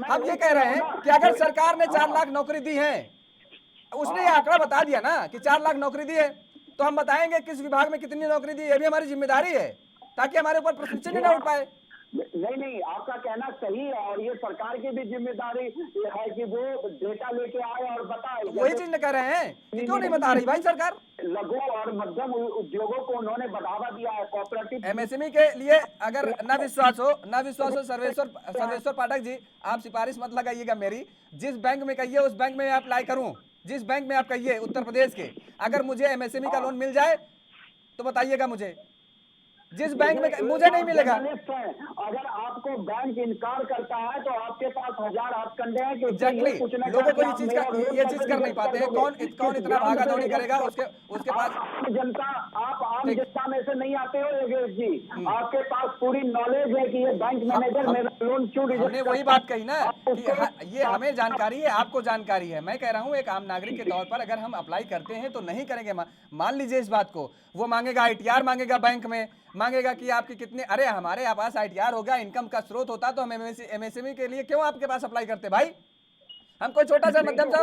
हम ये कह रहे हैं कि अगर सरकार ने 4 लाख नौकरी दी है, उसने ये आंकड़ा बता दिया ना कि 4 लाख नौकरी दी है, तो हम बताएंगे किस विभाग में कितनी नौकरी दी, ये भी हमारी जिम्मेदारी है, ताकि हमारे ऊपर प्रश्न चिन्ह ना उठ पाए। नहीं, आपका कहना सही है और ये सरकार की भी जिम्मेदारी है कि वो डेटा लेके आए और बताए। वही चीज कह रहे हैं कि क्यों नहीं बता रही भाई सरकार। लघु और मध्यम उद्योगों को उन्होंने बढ़ावा दिया है, कोऑपरेटिव एमएसएमई के लिए अगर ना विश्वास हो सर्वेश्वर पाठक जी, आप सिफारिश मत लगाइएगा मेरी, जिस बैंक में कहिए उस बैंक में मैं अप्लाई करूं, जिस बैंक में आप कहिए उत्तर प्रदेश के, अगर मुझे एमएसएमई का लोन मिल जाए तो बताइएगा मुझे, जिस बैंक में मुझे नहीं मिलेगा। अगर आपको बैंक इनकार करता है तो आपके पास 1000 हथकंडे हैं कि एग्जैक्टली लोगों को ये चीज कर नहीं पाते हैं। कौन इतना भागा दौड़ी करेगा उसके पास। आप आम जनता में से नहीं आते हो योगेश जी, आपके पास पूरी नॉलेज है कि ये बैंक मैनेजर मेरा लोन क्यों रिजेक्ट। हमने वही बात कही ना कि ये हमें जानकारी है, आपको जानकारी है। मैं कह रहा हूँ एक आम नागरिक के तौर पर अगर हम अप्लाई करते हैं तो नहीं करेंगे, मान लीजिए इस बात को, वो मांगेगा आईटीआर मांगेगा, बैंक में मांगेगा कि आपकी कितने, अरे हमारे पास आईटीआर होगा, इनकम का स्रोत होता तो हम एमएसएमई के लिए क्यों आपके पास अप्लाई करते भाई। हम कोई छोटा सा मध्यम सा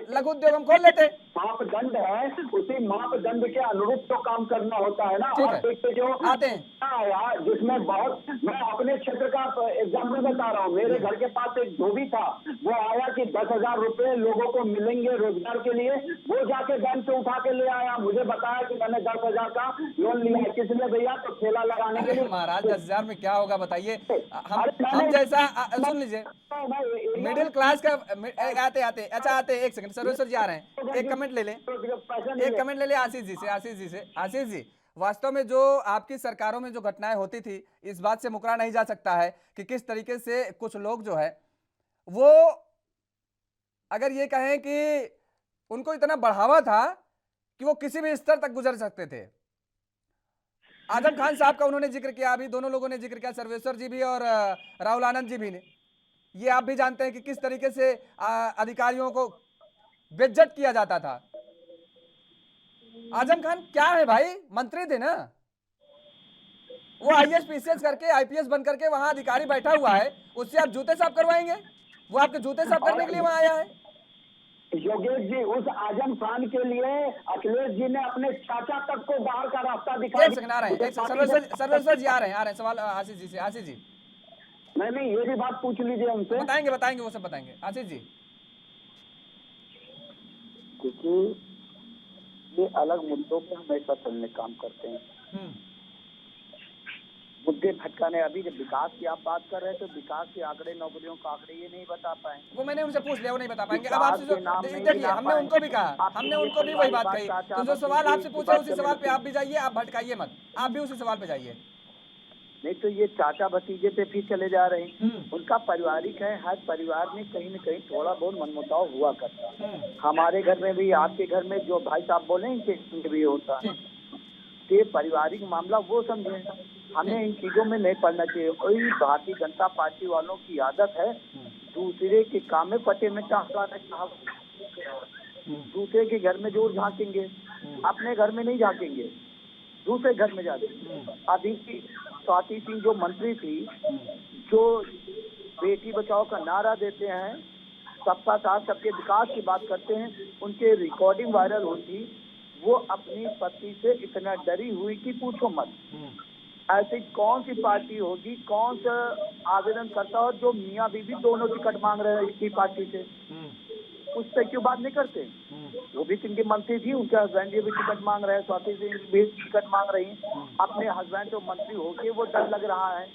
लघु उद्योग हम खोल लेते। मापदंड है, उसी मापदंड के अनुरूप तो काम करना होता है ना। ठीक है, जो आते हैं यार जिसमें बहुत, मैं अपने क्षेत्र का एग्जाम्पल बता रहा हूँ। मेरे घर के पास एक धोबी था, वो आया कि 10,000 रुपए लोगों को मिलेंगे रोजगार के लिए, वो जाके बैंक से उठा के ले आया, मुझे बताया कि मैंने 10,000 का लोन लिया है। किस लिए भैया? तो ठेला लगाने के लिए। महाराज 10,000 में क्या होगा बताइए। हम जैसा सुन लीजिए मिडिल क्लास का आते एक सेकंड सर्वेश्वर जी आ रहे हैं, एक कमेंट ले लें आशीष जी। वास्तव में जो आपकी सरकारों में जो घटनाएं होती थी, इस बात से मुकरा नहीं जा सकता है कि किस तरीके से कुछ लोग जो है वो, अगर ये कहें कि उनको इतना बढ़ावा था कि वो किसी भी स्तर तक गुजर सकते थे। आजम खान साहब का उन्होंने जिक्र किया, अभी दोनों लोगों ने जिक्र किया, सर्वेश्वर जी भी और राहुल आनंद जी भी ने। ये आप भी जानते हैं कि किस तरीके से अधिकारियों को बेइज्जत किया जाता था। आजम खान क्या है भाई, मंत्री थे ना, वो आईएएस पीसीएस करके आईपीएस बन करके वहां अधिकारी बैठा हुआ है, उससे आप जूते साफ करवाएंगे? वो आपके जूते साफ करने के लिए वहां आया है। योगेश जी, उस आजम खान के लिए अखिलेश जी ने अपने चाचा तक को बाहर का रास्ता दिखाया। एक सेकंड आ रहे हैं, सर्वेश्वर जी आ रहे हैं सवाल आशीष जी से। आशीष जी नहीं, ये भी बात पूछ लीजिए उनसे। बताएंगे वो सब बताएंगे। आशीष जी, क्योंकि ये अलग मुद्दों पे हमेशा चलने काम करते हैं, मुद्दे भटकाने। अभी जब विकास की आप बात कर रहे हैं तो विकास के आंकड़े, नौकरियों का आंकड़े ये नहीं बता पाए। वो मैंने उनसे पूछ लिया, वो नहीं बता पाएंगे। अब आपसे देखिए, हमने उनको भी कहा, हमने उनको भी वही बात कही, तो जो सवाल आपसे पूछा उसी सवाल पे आप भी जाइए, आप भटकाइए मत, आप भी उसी सवाल पे जाइए। नहीं तो ये चाचा भतीजे पे फिर चले जा रहे हैं। उनका पारिवारिक है, हर परिवार में कहीं न कहीं थोड़ा बहुत मनमुटाव हुआ करता है। हमारे घर में भी, आपके घर में जो भाई साहब बोले इनके भी होता है। ये पारिवारिक मामला वो समझे, हमें इन चीजों में नहीं पड़ना चाहिए। कोई भारतीय जनता पार्टी वालों की आदत है दूसरे के काम में पटे में टाँग, दूसरे के घर में जोर झांकेंगे, अपने घर में नहीं झांकेंगे, दूसरे घर में जाते। अभी स्वाति सिंह जो मंत्री थी, जो बेटी बचाओ का नारा देते हैं, सबका साथ सबके विकास की बात करते हैं, उनके रिकॉर्डिंग वायरल होती, वो अपनी पति से इतना डरी हुई कि पूछो मत। ऐसी कौन सी पार्टी होगी, कौन सा आवेदन करता हो जो मियाँ बीबी दोनों टिकट मांग रहे हैं इसी पार्टी से, उससे क्यों बात नहीं करते? वो भी इनकी मंत्री थी, उनके हस्बैंड भी टिकट मांग रहे हैं, स्वाति सिंह भी टिकट मांग रही हैं। अपने हस्बैंड जो मंत्री होके वो डर लग रहा है,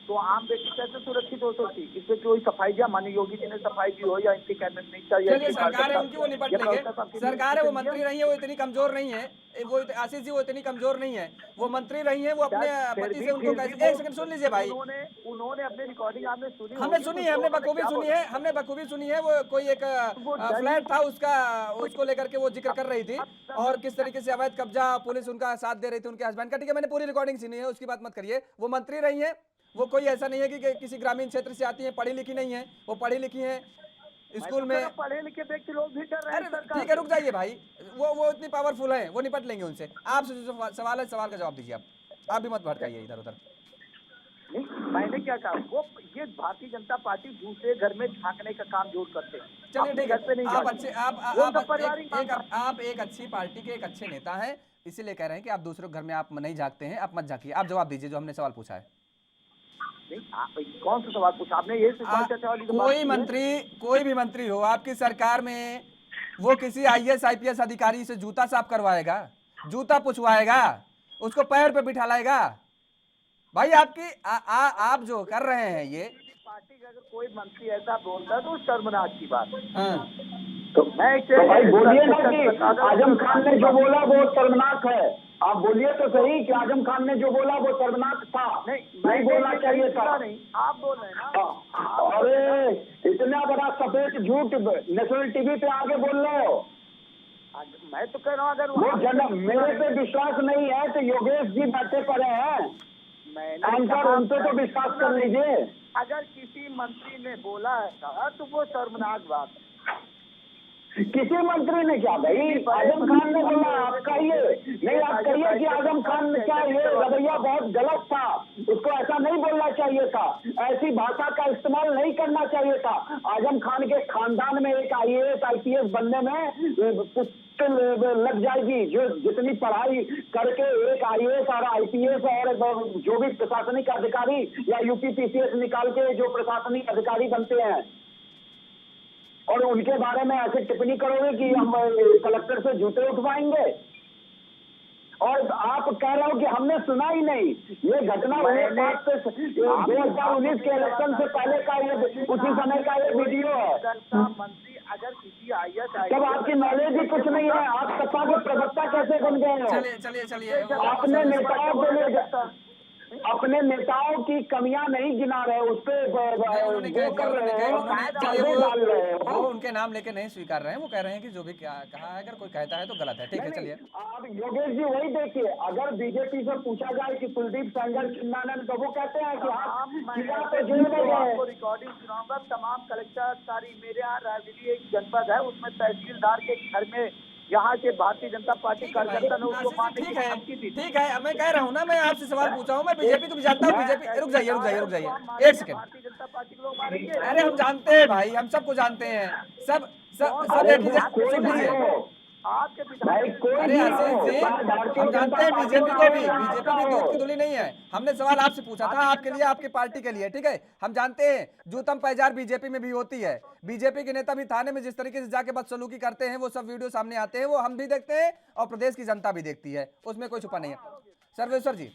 तो आम व्यक्ति कैसे सुरक्षित हो सकती? इससे कोई सफाई दिया, माननीय योगी जी ने सफाई दी हो या इनकी कैबिनेट मिनिस्टर, सरकार है उनकी, वो निपट लेंगे। सरकार है, वो मंत्री रही है, वो इतनी कमजोर नहीं है, वो आशीष जी वो इतनी कमजोर नहीं है, वो मंत्री रही है, वो अपने पति से उनको कैसे। एक सेकंड सुन लीजिए भाई, उन्होंने अपने रिकॉर्डिंग आपने सुनी, हमने सुनी है, हमने बखूबी सुनी है। वो कोई एक फ्लैट था उसको लेकर के वो जिक्र कर रही थी, और किस तरीके से अवैध कब्जा, पुलिस उनका साथ दे रही थी, उनके हस्बैंड का। ठीक है, मैंने पूरी रिकॉर्डिंग सुनी है, उसकी बात मत करिए। वो मंत्री रही है, वो कोई ऐसा नहीं है कि किसी ग्रामीण क्षेत्र से आती है, पढ़ी लिखी नहीं है, वो पढ़ी लिखी है, स्कूल में। पढ़े लिखे व्यक्ति लोग भी कर रहे हैं अरे सरकार ठीक है, रुक जाइए भाई, वो इतनी पावरफुल है, वो निपट लेंगे उनसे। आपसे जो सवाल है, सवाल का जवाब दीजिए आप भी मत भटकाइए इधर उधर। नहीं, मैंने क्या कहा, वो ये भारतीय जनता पार्टी दूसरे घर में झांकने का काम जरूर करते हैं। चलिए अपने ठीक है, घर पे नहीं आप झांकते। अच्छे वो सब पारिवारिक काम करते हैं। आप एक अच्छी पार्टी के एक अच्छे नेता हैं, इसीलिए कह रहे हैं कि आप दूसरों के घर में आप नहीं झांकते हैं। आप मत झांकिए, आप जवाब दीजिए जो हमने सवाल पूछा है। नहीं, आप कौन सा सवाल पूछा आपने? ये सवाल चर्चा वाली तो बात कोई नहीं है। मंत्री, कोई भी मंत्री हो आपकी सरकार में, वो किसी IAS IPS अधिकारी से जूता साफ करवाएगा, जूता पुछवाएगा, उसको पैर पे बिठा लाएगा? भाई आपकी आप जो कर रहे हैं ये पार्टी का अगर कोई मंत्री ऐसा बोलता है तो शर्मनाक की बात है। हाँ। तो मैं तो भाई बोलिए ना कि आजम खान ने जो बोला वो शर्मनाक है। आप बोलिए तो सही कि आजम खान ने जो बोला वो शर्मनाक था, नहीं बोलना चाहिए था। नहीं, आप बोल रहे हैं ना। अरे इतना बड़ा सफेद झूठ नेशनल टीवी पे आगे बोल रहे हो। मैं तो कह रहा हूँ, अगर वो जन मेरे पे विश्वास नहीं है तो योगेश जी बैठे पड़े हैं, एंकर, उन पे तो विश्वास कर लीजिए। अगर किसी मंत्री ने बोला है तो वो शर्मनाक बात है। किसी मंत्री ने क्या भाई, आजम खान ने बोला, आप कहिए नहीं, आप कहिए कि आजम खान ने क्या, ये रवैया बहुत गलत था, उसको ऐसा नहीं बोलना चाहिए था, ऐसी भाषा का इस्तेमाल नहीं करना चाहिए था। आजम खान के खानदान में एक IAS IPS बनने में लग जाएगी, जो जितनी पढ़ाई करके एक IAS और IPS और जो भी प्रशासनिक अधिकारी या UP PCS निकाल के जो प्रशासनिक अधिकारी बनते हैं, और उनके बारे में ऐसे टिप्पणी करोगे कि हम कलेक्टर से जूते उठवाएंगे। और आप कह रहे हो कि हमने सुना ही नहीं। ये घटना 2019 के इलेक्शन से पहले का, ये उसी समय का ये वीडियो है। मंत्री अगर किसी IAS तब आपकी नॉलेज ही कुछ नहीं है, आप सत्ता के प्रवक्ता कैसे बन गए हो? चलिए अपने नेताओं के लिए अपने नेताओं की कमियां नहीं गिना रहे, उस पर वो उनके नाम लेके नहीं स्वीकार रहे हैं, वो कह रहे हैं कि जो भी कहा है, अगर कोई कहता है तो गलत है। ठीक है, चलिए। आप योगेश जी वही देखिए, अगर बीजेपी से पूछा जाए कि कुलदीप सेंगर चिन्नानंद, तो वो कहते हैं कि आप तो जेल में गए। रिकॉर्डिंग सुनाऊंगा। तमाम कलेक्टर अधिकारी मेरे यहाँ रायबरेली एक जनपद है, उसमें तहसीलदार के घर में यहाँ के भारतीय जनता पार्टी कार्यकर्ता ने उसको मारने की धमकी दी। ठीक है, मैं कह रहा हूँ ना, मैं आपसे सवाल पूछा हूँ, मैं बीजेपी को भी जानता हूँ। बीजेपी, रुक जाइए एक सेकंड। भारतीय जनता पार्टी के लोग मारेंगे। अरे हम जानते हैं भाई, हम सबको जानते हैं, सब एक ही सुन लीजिए। आपके अरे आशीष जी, हम जानते हैं बीजेपी भी दूध की धुली नहीं है। हमने सवाल आपसे पूछा था, आपके लिए, आपकी पार्टी के लिए। ठीक है, हम जानते हैं जूतम पैजार बीजेपी में भी होती है। बीजेपी के नेता भी थाने में जिस तरीके से जाके बदसलूकी करते हैं, वो सब वीडियो सामने आते हैं, वो हम भी देखते हैं और प्रदेश की जनता भी देखती है, उसमें कोई छुपा नहीं है। सर्वेश्वर जी,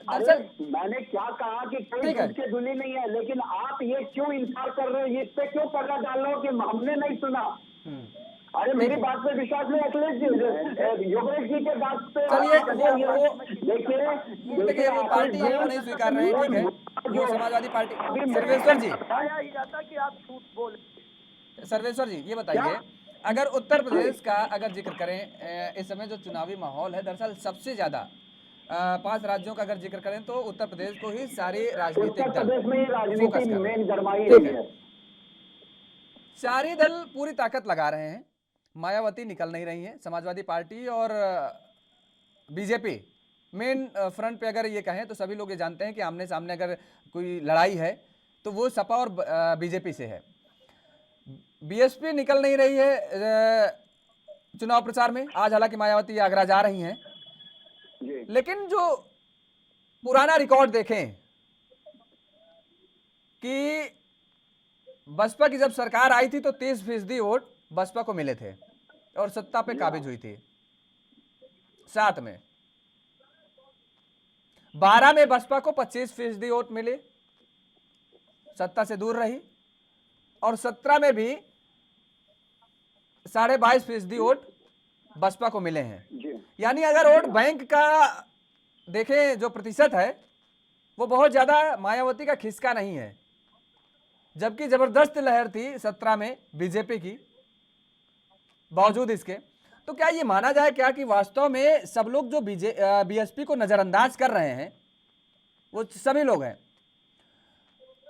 दरअसल मैंने क्या कहा कि कोई दूध की धुली नहीं है, लेकिन आप ये क्यों इंकार कर रहे हो, इस पे क्यों पर्दा डाल रहे हो कि हमने नहीं सुना? अरे मेरी बात पे विश्वास नहीं, अखिलेश जी, योगेश जी के बात पे देखिए वो पार्टी है, वो नहीं स्वीकार रहे हैं। ठीक है, वो समाजवादी पार्टी। सर्वेश्वर जी, कि आप झूठ बोल। सर्वेश्वर जी ये बताइए, अगर उत्तर प्रदेश का अगर जिक्र करें, इस समय जो चुनावी माहौल है, दरअसल सबसे ज्यादा 5 राज्यों का अगर जिक्र करें तो उत्तर प्रदेश को ही सारे राजनीतिक दल फोकस कर रहे हैं। सारे दल पूरी ताकत लगा रहे हैं, मायावती निकल नहीं रही है। समाजवादी पार्टी और बीजेपी मेन फ्रंट पे अगर ये कहें तो सभी लोग ये जानते हैं कि आमने सामने अगर कोई लड़ाई है तो वो सपा और बीजेपी से है। बीएसपी निकल नहीं रही है चुनाव प्रचार में। आज हालांकि मायावती आगरा जा रही हैं, लेकिन जो पुराना रिकॉर्ड देखें कि बसपा की जब सरकार आई थी तो 30% वोट बसपा को मिले थे और सत्ता पे काबिज हुई थी। 7 में 12 में बसपा को 25% वोट मिले, सत्ता से दूर रही, और 17 में भी 22.5% वोट बसपा को मिले हैं। यानी अगर वोट बैंक का देखें जो प्रतिशत है वो बहुत ज्यादा मायावती का खिसका नहीं है, जबकि जबरदस्त लहर थी 17 में बीजेपी की। बावजूद इसके तो क्या ये माना जाए क्या कि वास्तव में सब लोग जो बीएसपी को नजरअंदाज कर रहे हैं वो सभी लोग हैं,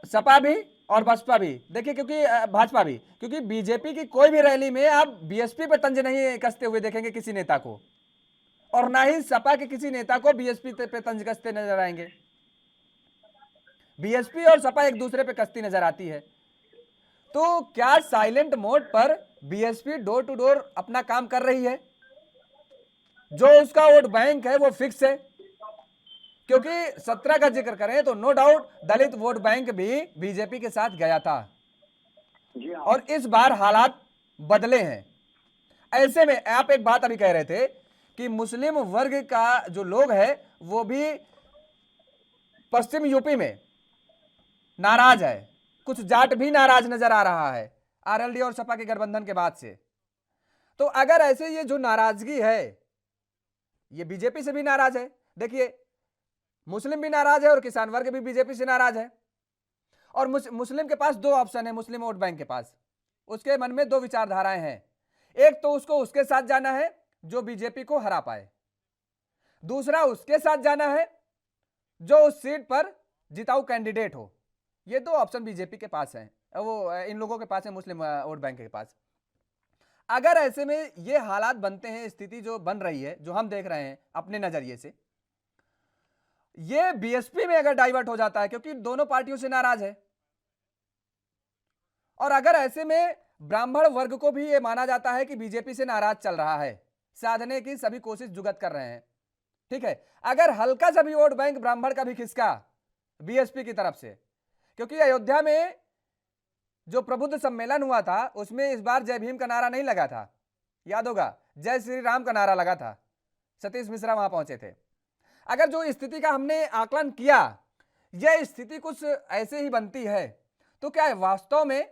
सपा भी और बसपा भी देखिए, क्योंकि भाजपा भी, क्योंकि बीजेपी की कोई भी रैली में आप बीएसपी पे तंज नहीं कसते हुए देखेंगे किसी नेता को, और ना ही सपा के किसी नेता को बीएसपी पे तंज कसते नजर आएंगे। बीएसपी और सपा एक दूसरे पे कसती नजर आती है। तो क्या साइलेंट मोड पर बीएसपी डोर टू डोर अपना काम कर रही है? जो उसका वोट बैंक है वो फिक्स है, क्योंकि 17 का जिक्र करें तो नो डाउट दलित वोट बैंक भी बीजेपी के साथ गया था, जी हाँ। और इस बार हालात बदले हैं। ऐसे में आप एक बात अभी कह रहे थे कि मुस्लिम वर्ग का जो लोग है वो भी पश्चिम यूपी में नाराज है, कुछ जाट भी नाराज नजर आ रहा है आरएलडी और सपा के गठबंधन के बाद से। तो अगर ऐसे ये जो नाराजगी है ये बीजेपी से भी नाराज है, देखिए मुस्लिम भी नाराज है और किसान वर्ग भी बीजेपी से नाराज है, और मुस्लिम के पास दो ऑप्शन है, मुस्लिम वोट बैंक के पास उसके मन में दो विचारधाराएं हैं। एक तो उसको उसके साथ जाना है जो बीजेपी को हरा पाए, दूसरा उसके साथ जाना है जो उस सीट पर जिताऊ कैंडिडेट हो। ये दो ऑप्शन बीजेपी के पास हैं, वो इन लोगों के पास है, मुस्लिम वोट बैंक के पास। अगर ऐसे में ये हालात बनते हैं, स्थिति जो बन रही है, जो हम देख रहे हैं अपने नजरिए से, ये बीएसपी में अगर डाइवर्ट हो जाता है, क्योंकि दोनों पार्टियों से नाराज है, और अगर ऐसे में ब्राह्मण वर्ग को भी ये माना जाता है कि बीजेपी से नाराज चल रहा है, साधने की सभी कोशिश जुगत कर रहे हैं, ठीक है, अगर हल्का सा भी वोट बैंक ब्राह्मण का भी खिसका बीएसपी की तरफ से, क्योंकि अयोध्या में जो प्रबुद्ध सम्मेलन हुआ था उसमें इस बार जय भीम का नारा नहीं लगा था, याद होगा, जय श्री राम का नारा लगा था, सतीश मिश्रा वहां पहुंचे थे। अगर जो स्थिति का हमने आकलन किया, यह स्थिति कुछ ऐसे ही बनती है, तो क्या है वास्तव में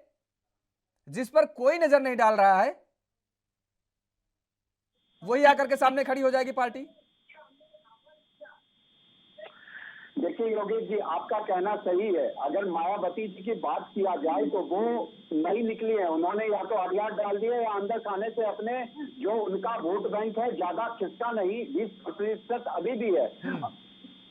जिस पर कोई नजर नहीं डाल रहा है वही आकर के सामने खड़ी हो जाएगी पार्टी? देखिए योगेश जी, आपका कहना सही है। अगर मायावती जी की बात किया जाए तो वो नहीं निकली है, उन्होंने या तो अरियात डाल दिया या अंदर खाने से अपने जो उनका वोट बैंक है ज्यादा खिसका नहीं, 20% अभी भी है।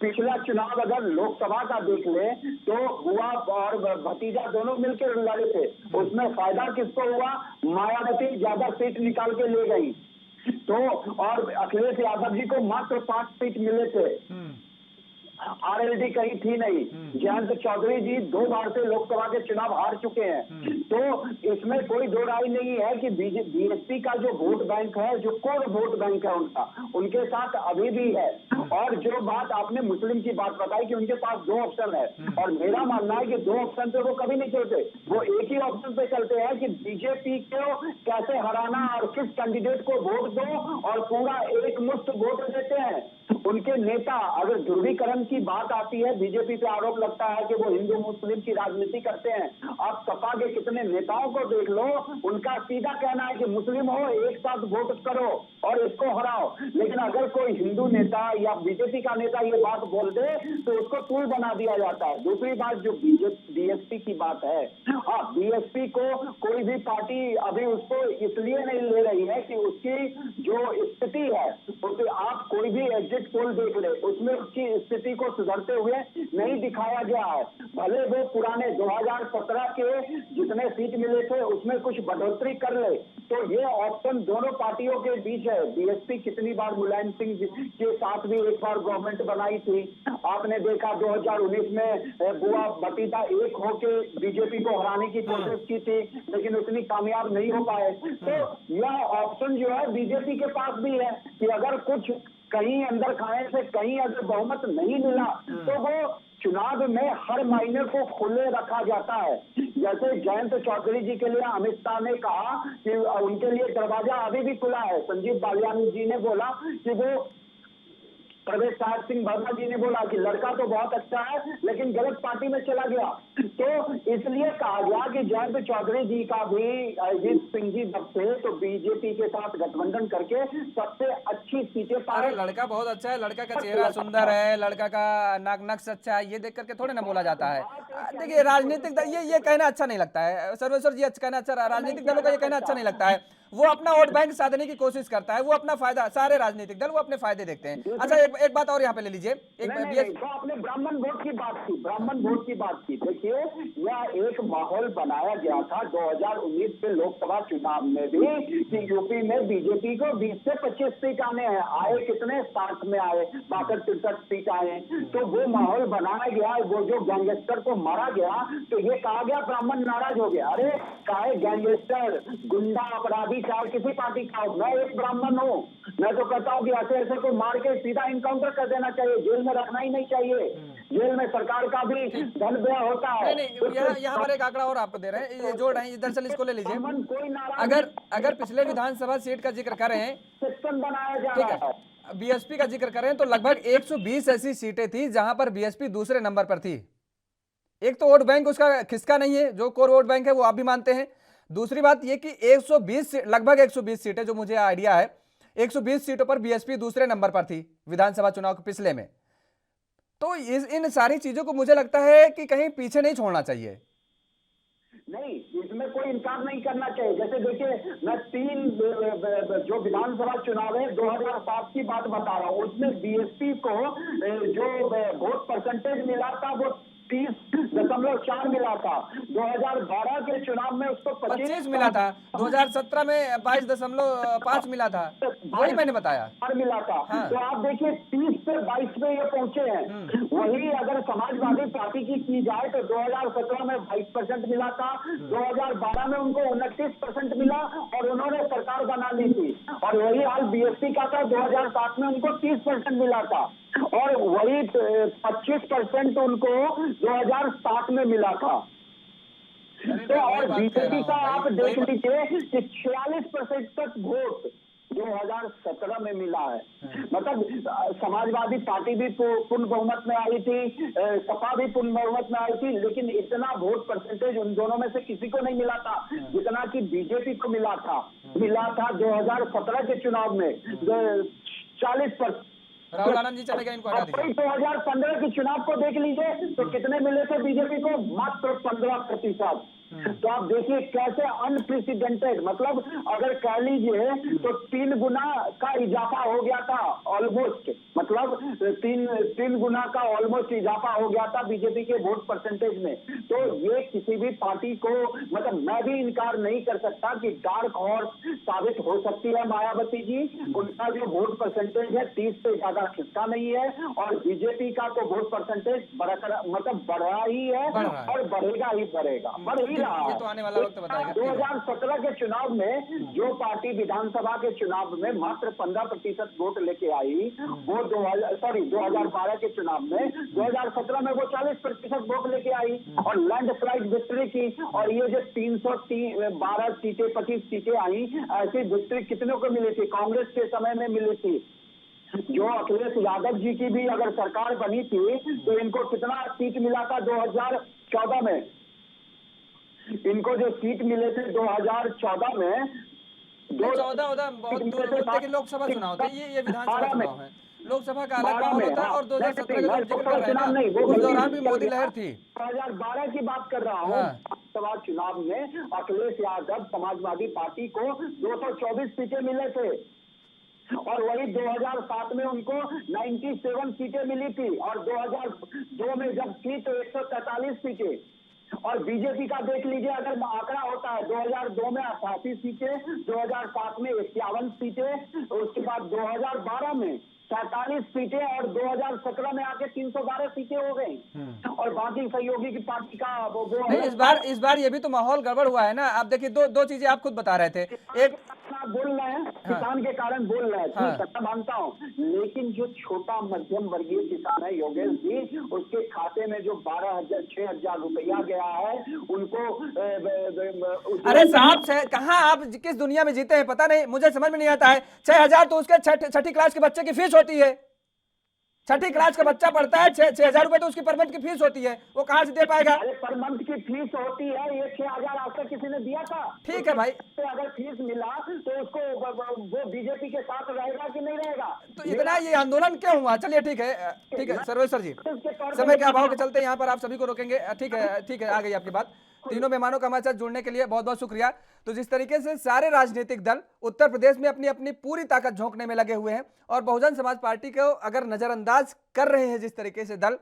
पिछला चुनाव अगर लोकसभा का देख ले तो बुआ और भतीजा दोनों मिलकर लड़े थे, उसमें फायदा किसको हुआ? मायावती ज्यादा सीट निकाल के ले गई तो, और अखिलेश यादव जी को मात्र 5 सीट मिले थे, आरएलडी कहीं थी नहीं। जयंत चौधरी जी 2 बार से लोकसभा के चुनाव हार चुके हैं। तो इसमें कोई दो राय नहीं है कि बीएसपी का जो वोट बैंक है, जो कोर वोट बैंक है उनका, उनके साथ अभी भी है। और जो बात आपने मुस्लिम की बात बताई कि उनके पास 2 ऑप्शन है, और मेरा मानना है कि 2 ऑप्शन पे वो कभी नहीं चलते, वो एक ही ऑप्शन पे चलते हैं कि बीजेपी को कैसे हराना और किस कैंडिडेट को वोट दो, और पूरा एक मुश्त वोट देते हैं। उनके नेता, अगर ध्रुवीकरण की बात आती है, बीजेपी पे आरोप लगता है कि वो हिंदू मुस्लिम की राजनीति करते हैं। आप सपा के कितने नेताओं को देख लो, उनका सीधा कहना है कि मुस्लिम हो एक साथ वोट करो और इसको हराओ। लेकिन अगर कोई हिंदू नेता या बीजेपी का नेता ये बात बोल दे तो उसको टूल बना दिया जाता है। दूसरी बात जो बीएसपी की बात है, हाँ, बीएसपी को कोई भी पार्टी अभी उसको इसलिए नहीं ले रही है कि उसकी जो स्थिति है, उससे आप कोई भी एग्जिट पोल देख ले, उसमें उसकी स्थिति को सुधरते हुए नहीं दिखाया गया है। भले वो पुराने 2017 के जितने सीट मिले थे उसमें कुछ बढ़ोतरी कर ले, तो ये ऑप्शन दोनों पार्टियों के बीच है। बीएसपी कितनी बार मुलायम सिंह के साथ भी एक बार गवर्नमेंट बनाई थी, आपने देखा 2019 में बुआ भतीजा एक होके बीजेपी को हराने की कोशिश की थी, लेकिन उतनी कामयाब नहीं हो पाए। तो यह ऑप्शन जो है बीजेपी के पास भी है कि अगर कुछ कहीं अंदर खाने से कहीं अगर बहुमत नहीं मिला तो वो चुनाव में हर महीने को खुले रखा जाता है। जैसे जयंत चौधरी जी के लिए अमित शाह ने कहा कि उनके लिए दरवाजा अभी भी खुला है। संजीव बालियानी जी ने बोला कि वो, प्रवेश साहब सिंह वर्मा जी ने बोला कि लड़का तो बहुत अच्छा है लेकिन गलत पार्टी में चला गया। तो इसलिए कहा गया कि जयंत चौधरी जी का भी अजीत सिंह जी जब थे तो बीजेपी के साथ गठबंधन करके सबसे अच्छी सीटें पा रहे। लड़का बहुत अच्छा है, लड़का का चेहरा सुंदर है, लड़का का नाक नक्श अच्छा है, ये देख करके थोड़े ना बोला जाता है। देखिए राजनीतिक दल ये कहना अच्छा नहीं लगता है, सर्वेश्वर जी, अच्छा कहना अच्छा, राजनीतिक दलों का ये कहना अच्छा नहीं लगता है। वो अपना वोट बैंक साधने की कोशिश करता है, वो अपना फायदा, सारे राजनीतिक दल वो अपने फायदे देखते हैं। अच्छा एक बात और यहाँ पे ले लीजिए, एक तो आपने ब्राह्मण वोट की बात की, ब्राह्मण वोट की बात की। देखिए यह एक माहौल बनाया गया था 2019 के लोकसभा चुनाव में भी कि यूपी में बीजेपी को 20 से 25 सीट आने हैं, आए कितने 60 में आए, 62-63 सीट आए। तो वो माहौल बनाया गया, वो जो गैंगस्टर को मारा गया तो ये कहा गया ब्राह्मण नाराज हो गया। अरे काहे गैंगस्टर, गुंडा, अपराधी चाहे किसी पार्टी का हो, मैं एक ब्राह्मण हूँ, मैं तो कहता हूँ कि ऐसे को मार के सीधा इनकाउंटर कर देना चाहिए, जेल में रखना ही नहीं चाहिए। जेल में सरकार का भी धन व्यय होता है। नहीं, यहाँ पर एक आंकड़ा और आपको दे रहे हैं, ये जोड़ रहे हैं, दरअसल इसको ले लीजिए। अगर पिछले विधानसभा सीट का जिक्र करें, सिस्टम बनाया जा ठीक रहा है, बीएसपी का जिक्र करें तो लगभग 120 ऐसी सीटें थी जहां पर बीएसपी दूसरे नंबर पर थी। एक तो वोट बैंक उसका खिसका नहीं है, जो कोर वोट बैंक है वो आप भी मानते हैं। दूसरी बात ये कि 120 लगभग 120 सीटें, जो मुझे आइडिया है 120 सीटों पर बीएसपी दूसरे नंबर पर थी विधानसभा चुनाव के पिछले में। तो इन सारी चीजों को मुझे लगता है कि कहीं पीछे नहीं छोड़ना चाहिए। नहीं, इसमें कोई इनकार नहीं करना चाहिए। जैसे देखिए मैं 3 जो विधानसभा चुनाव है 2007 की बात बता रहा हूँ, उसमें बीएसपी को जो वोट परसेंटेज मिला था वो 30.4 मिला था। 2012 के चुनाव में उसको 25 मिला था, 2017 में 22.5 मिला था, वही मैंने बताया मिला था। हाँ। तो आप देखिए 30 से 22 में ये पहुंचे हैं। वही अगर समाजवादी पार्टी की जाए तो 2017 में 22% मिला था, 2012 में उनको 29% मिला और उन्होंने सरकार बना ली थी। और वही हाल बीएसपी का था, 2007 में उनको 30% मिला था और वही 25% उनको 2007 में मिला था। तो और बीजेपी का आप देख लीजिए कि 46% तक वोट 2017 में मिला है। मतलब समाजवादी पार्टी भी पूर्ण बहुमत में आई थी, सपा भी पूर्ण बहुमत में आई थी, लेकिन इतना वोट परसेंटेज उन दोनों में से किसी को नहीं मिला था जितना कि बीजेपी को मिला था 2017 के चुनाव में 40%। राहुल आनंद जी चले गए, इनको हटा दीजिए। 2015 के चुनाव को देख लीजिए तो कितने मिले थे बीजेपी को, मात्र 15%। तो आप देखिए कैसे अनप्रेसिडेंटेड, मतलब अगर कह लीजिए तो 3 गुना का इजाफा हो गया था ऑलमोस्ट, मतलब 3 गुना का ऑलमोस्ट इजाफा हो गया था बीजेपी के वोट परसेंटेज में। तो ये किसी भी पार्टी को, मतलब मैं भी इनकार नहीं कर सकता कि डार्क हॉर्स साबित हो सकती है मायावती जी। उनका जो वोट परसेंटेज है 30 से ज्यादा खिसका नहीं है और बीजेपी का तो वोट परसेंटेज मतलब बढ़ा ही है और बढ़ेगा ही बढ़ेगा, बढ़ ही रहा है। ये तो आने वाला वक्त बताएगा। 2017 के चुनाव में जो पार्टी विधानसभा के चुनाव में मात्र 15% वोट लेके आई, वो 2012 के चुनाव में 2017 में वो 40% वोट लेके आई और लैंडस्लाइड विक्ट्री की। और ये जो 312 सीटें 25 सीटें आई, ऐसी विक्ट्री कितनों को मिली थी? कांग्रेस के समय में मिली थी। जो अखिलेश यादव जी की भी अगर सरकार बनी थी तो इनको कितना सीट मिला था 2014 में? इनको जो सीट मिले थे 2014 में 14 लोकसभा चुनाव थे, ये विधानसभा चुनाव है। लोकसभा का अलग माहौल होता है और 2017 का जिक्र कर रहे हैं ना, उस दौरान भी मोदी लहर थी। 2012 की बात कर रहा हूँ। लोकसभा चुनाव में अखिलेश यादव समाजवादी पार्टी को 224 सीटें मिले थे और वही 2007 में उनको 97 सीटें मिली थी और 2002 में जब थी तो 143 सीटें। और बीजेपी का देख लीजिए अगर आंकड़ा होता है 2002 में 88 सीटें, 2007 में 51 सीटें, उसके बाद 2012 में 47 सीटें और 2017 में आके 312 सीटें हो गई। और बाकी सहयोगी की पार्टी का वो इस बार ये भी तो माहौल गड़बड़ हुआ है ना। आप देखिए दो चीजें आप खुद बता रहे थे। एक बोल रहे हैं किसान के कारण बोल रहे हैं, मैं मानता हूँ, लेकिन जो छोटा मध्यम वर्गीय किसान है योगेश जी, उसके खाते में जो 6,000 रुपया गया है उनको अरे साहब कहाँ आप किस दुनिया में जीते हैं पता नहीं, मुझे समझ में नहीं आता है। 6,000 तो उसके छठी क्लास के बच्चे की फीस होती है। छठी क्लास का बच्चा पढ़ता है, 6,000 रुपए तो उसकी पर मंथ की फीस होती है, वो कहाँ से दे पाएगा? अरे पर मंथ की फीस होती है, ये 6,000 आज तक किसी ने दिया था? ठीक है भाई, अगर फीस मिला तो उसको वो बीजेपी के साथ रहेगा कि नहीं रहेगा? तो इतना ये आंदोलन क्यों हुआ? चलिए ठीक है सर्वेश्वर जी, समय के अभाव के चलते यहाँ पर आप सभी को रोकेंगे। ठीक है आ गई आपकी बात। तीनों मेहमानों का हमारे साथ जुड़ने के लिए बहुत बहुत शुक्रिया। तो जिस तरीके से सारे राजनीतिक दल उत्तर प्रदेश में अपनी अपनी पूरी ताकत झोंकने में लगे हुए हैं और बहुजन समाज पार्टी को अगर नजरअंदाज कर रहे हैं, जिस तरीके से दल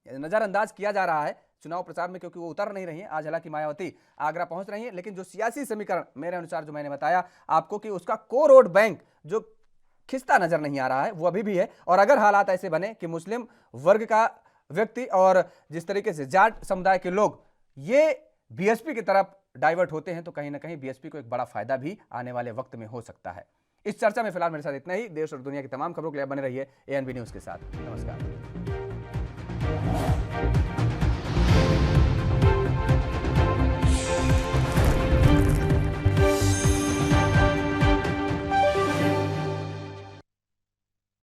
नजरअंदाज किया जा रहा है चुनाव प्रचार में, क्योंकि वो उतर नहीं रही है। आज हालांकि मायावती आगरा पहुंच रही है, लेकिन जो सियासी समीकरण मेरे अनुसार जो मैंने बताया आपको कि उसका कोर वोट बैंक जो खिसता नजर नहीं आ रहा है वो अभी भी है। और अगर हालात ऐसे बने कि मुस्लिम वर्ग का व्यक्ति और जिस तरीके से जाट समुदाय के लोग ये बीएसपी की तरफ डाइवर्ट होते हैं तो कहीं ना कहीं बीएसपी को एक बड़ा फायदा भी आने वाले वक्त में हो सकता है। इस चर्चा में फिलहाल मेरे साथ इतना ही। देश और दुनिया की तमाम खबरों के लिए बने रहिए एएनबी न्यूज के साथ। नमस्कार।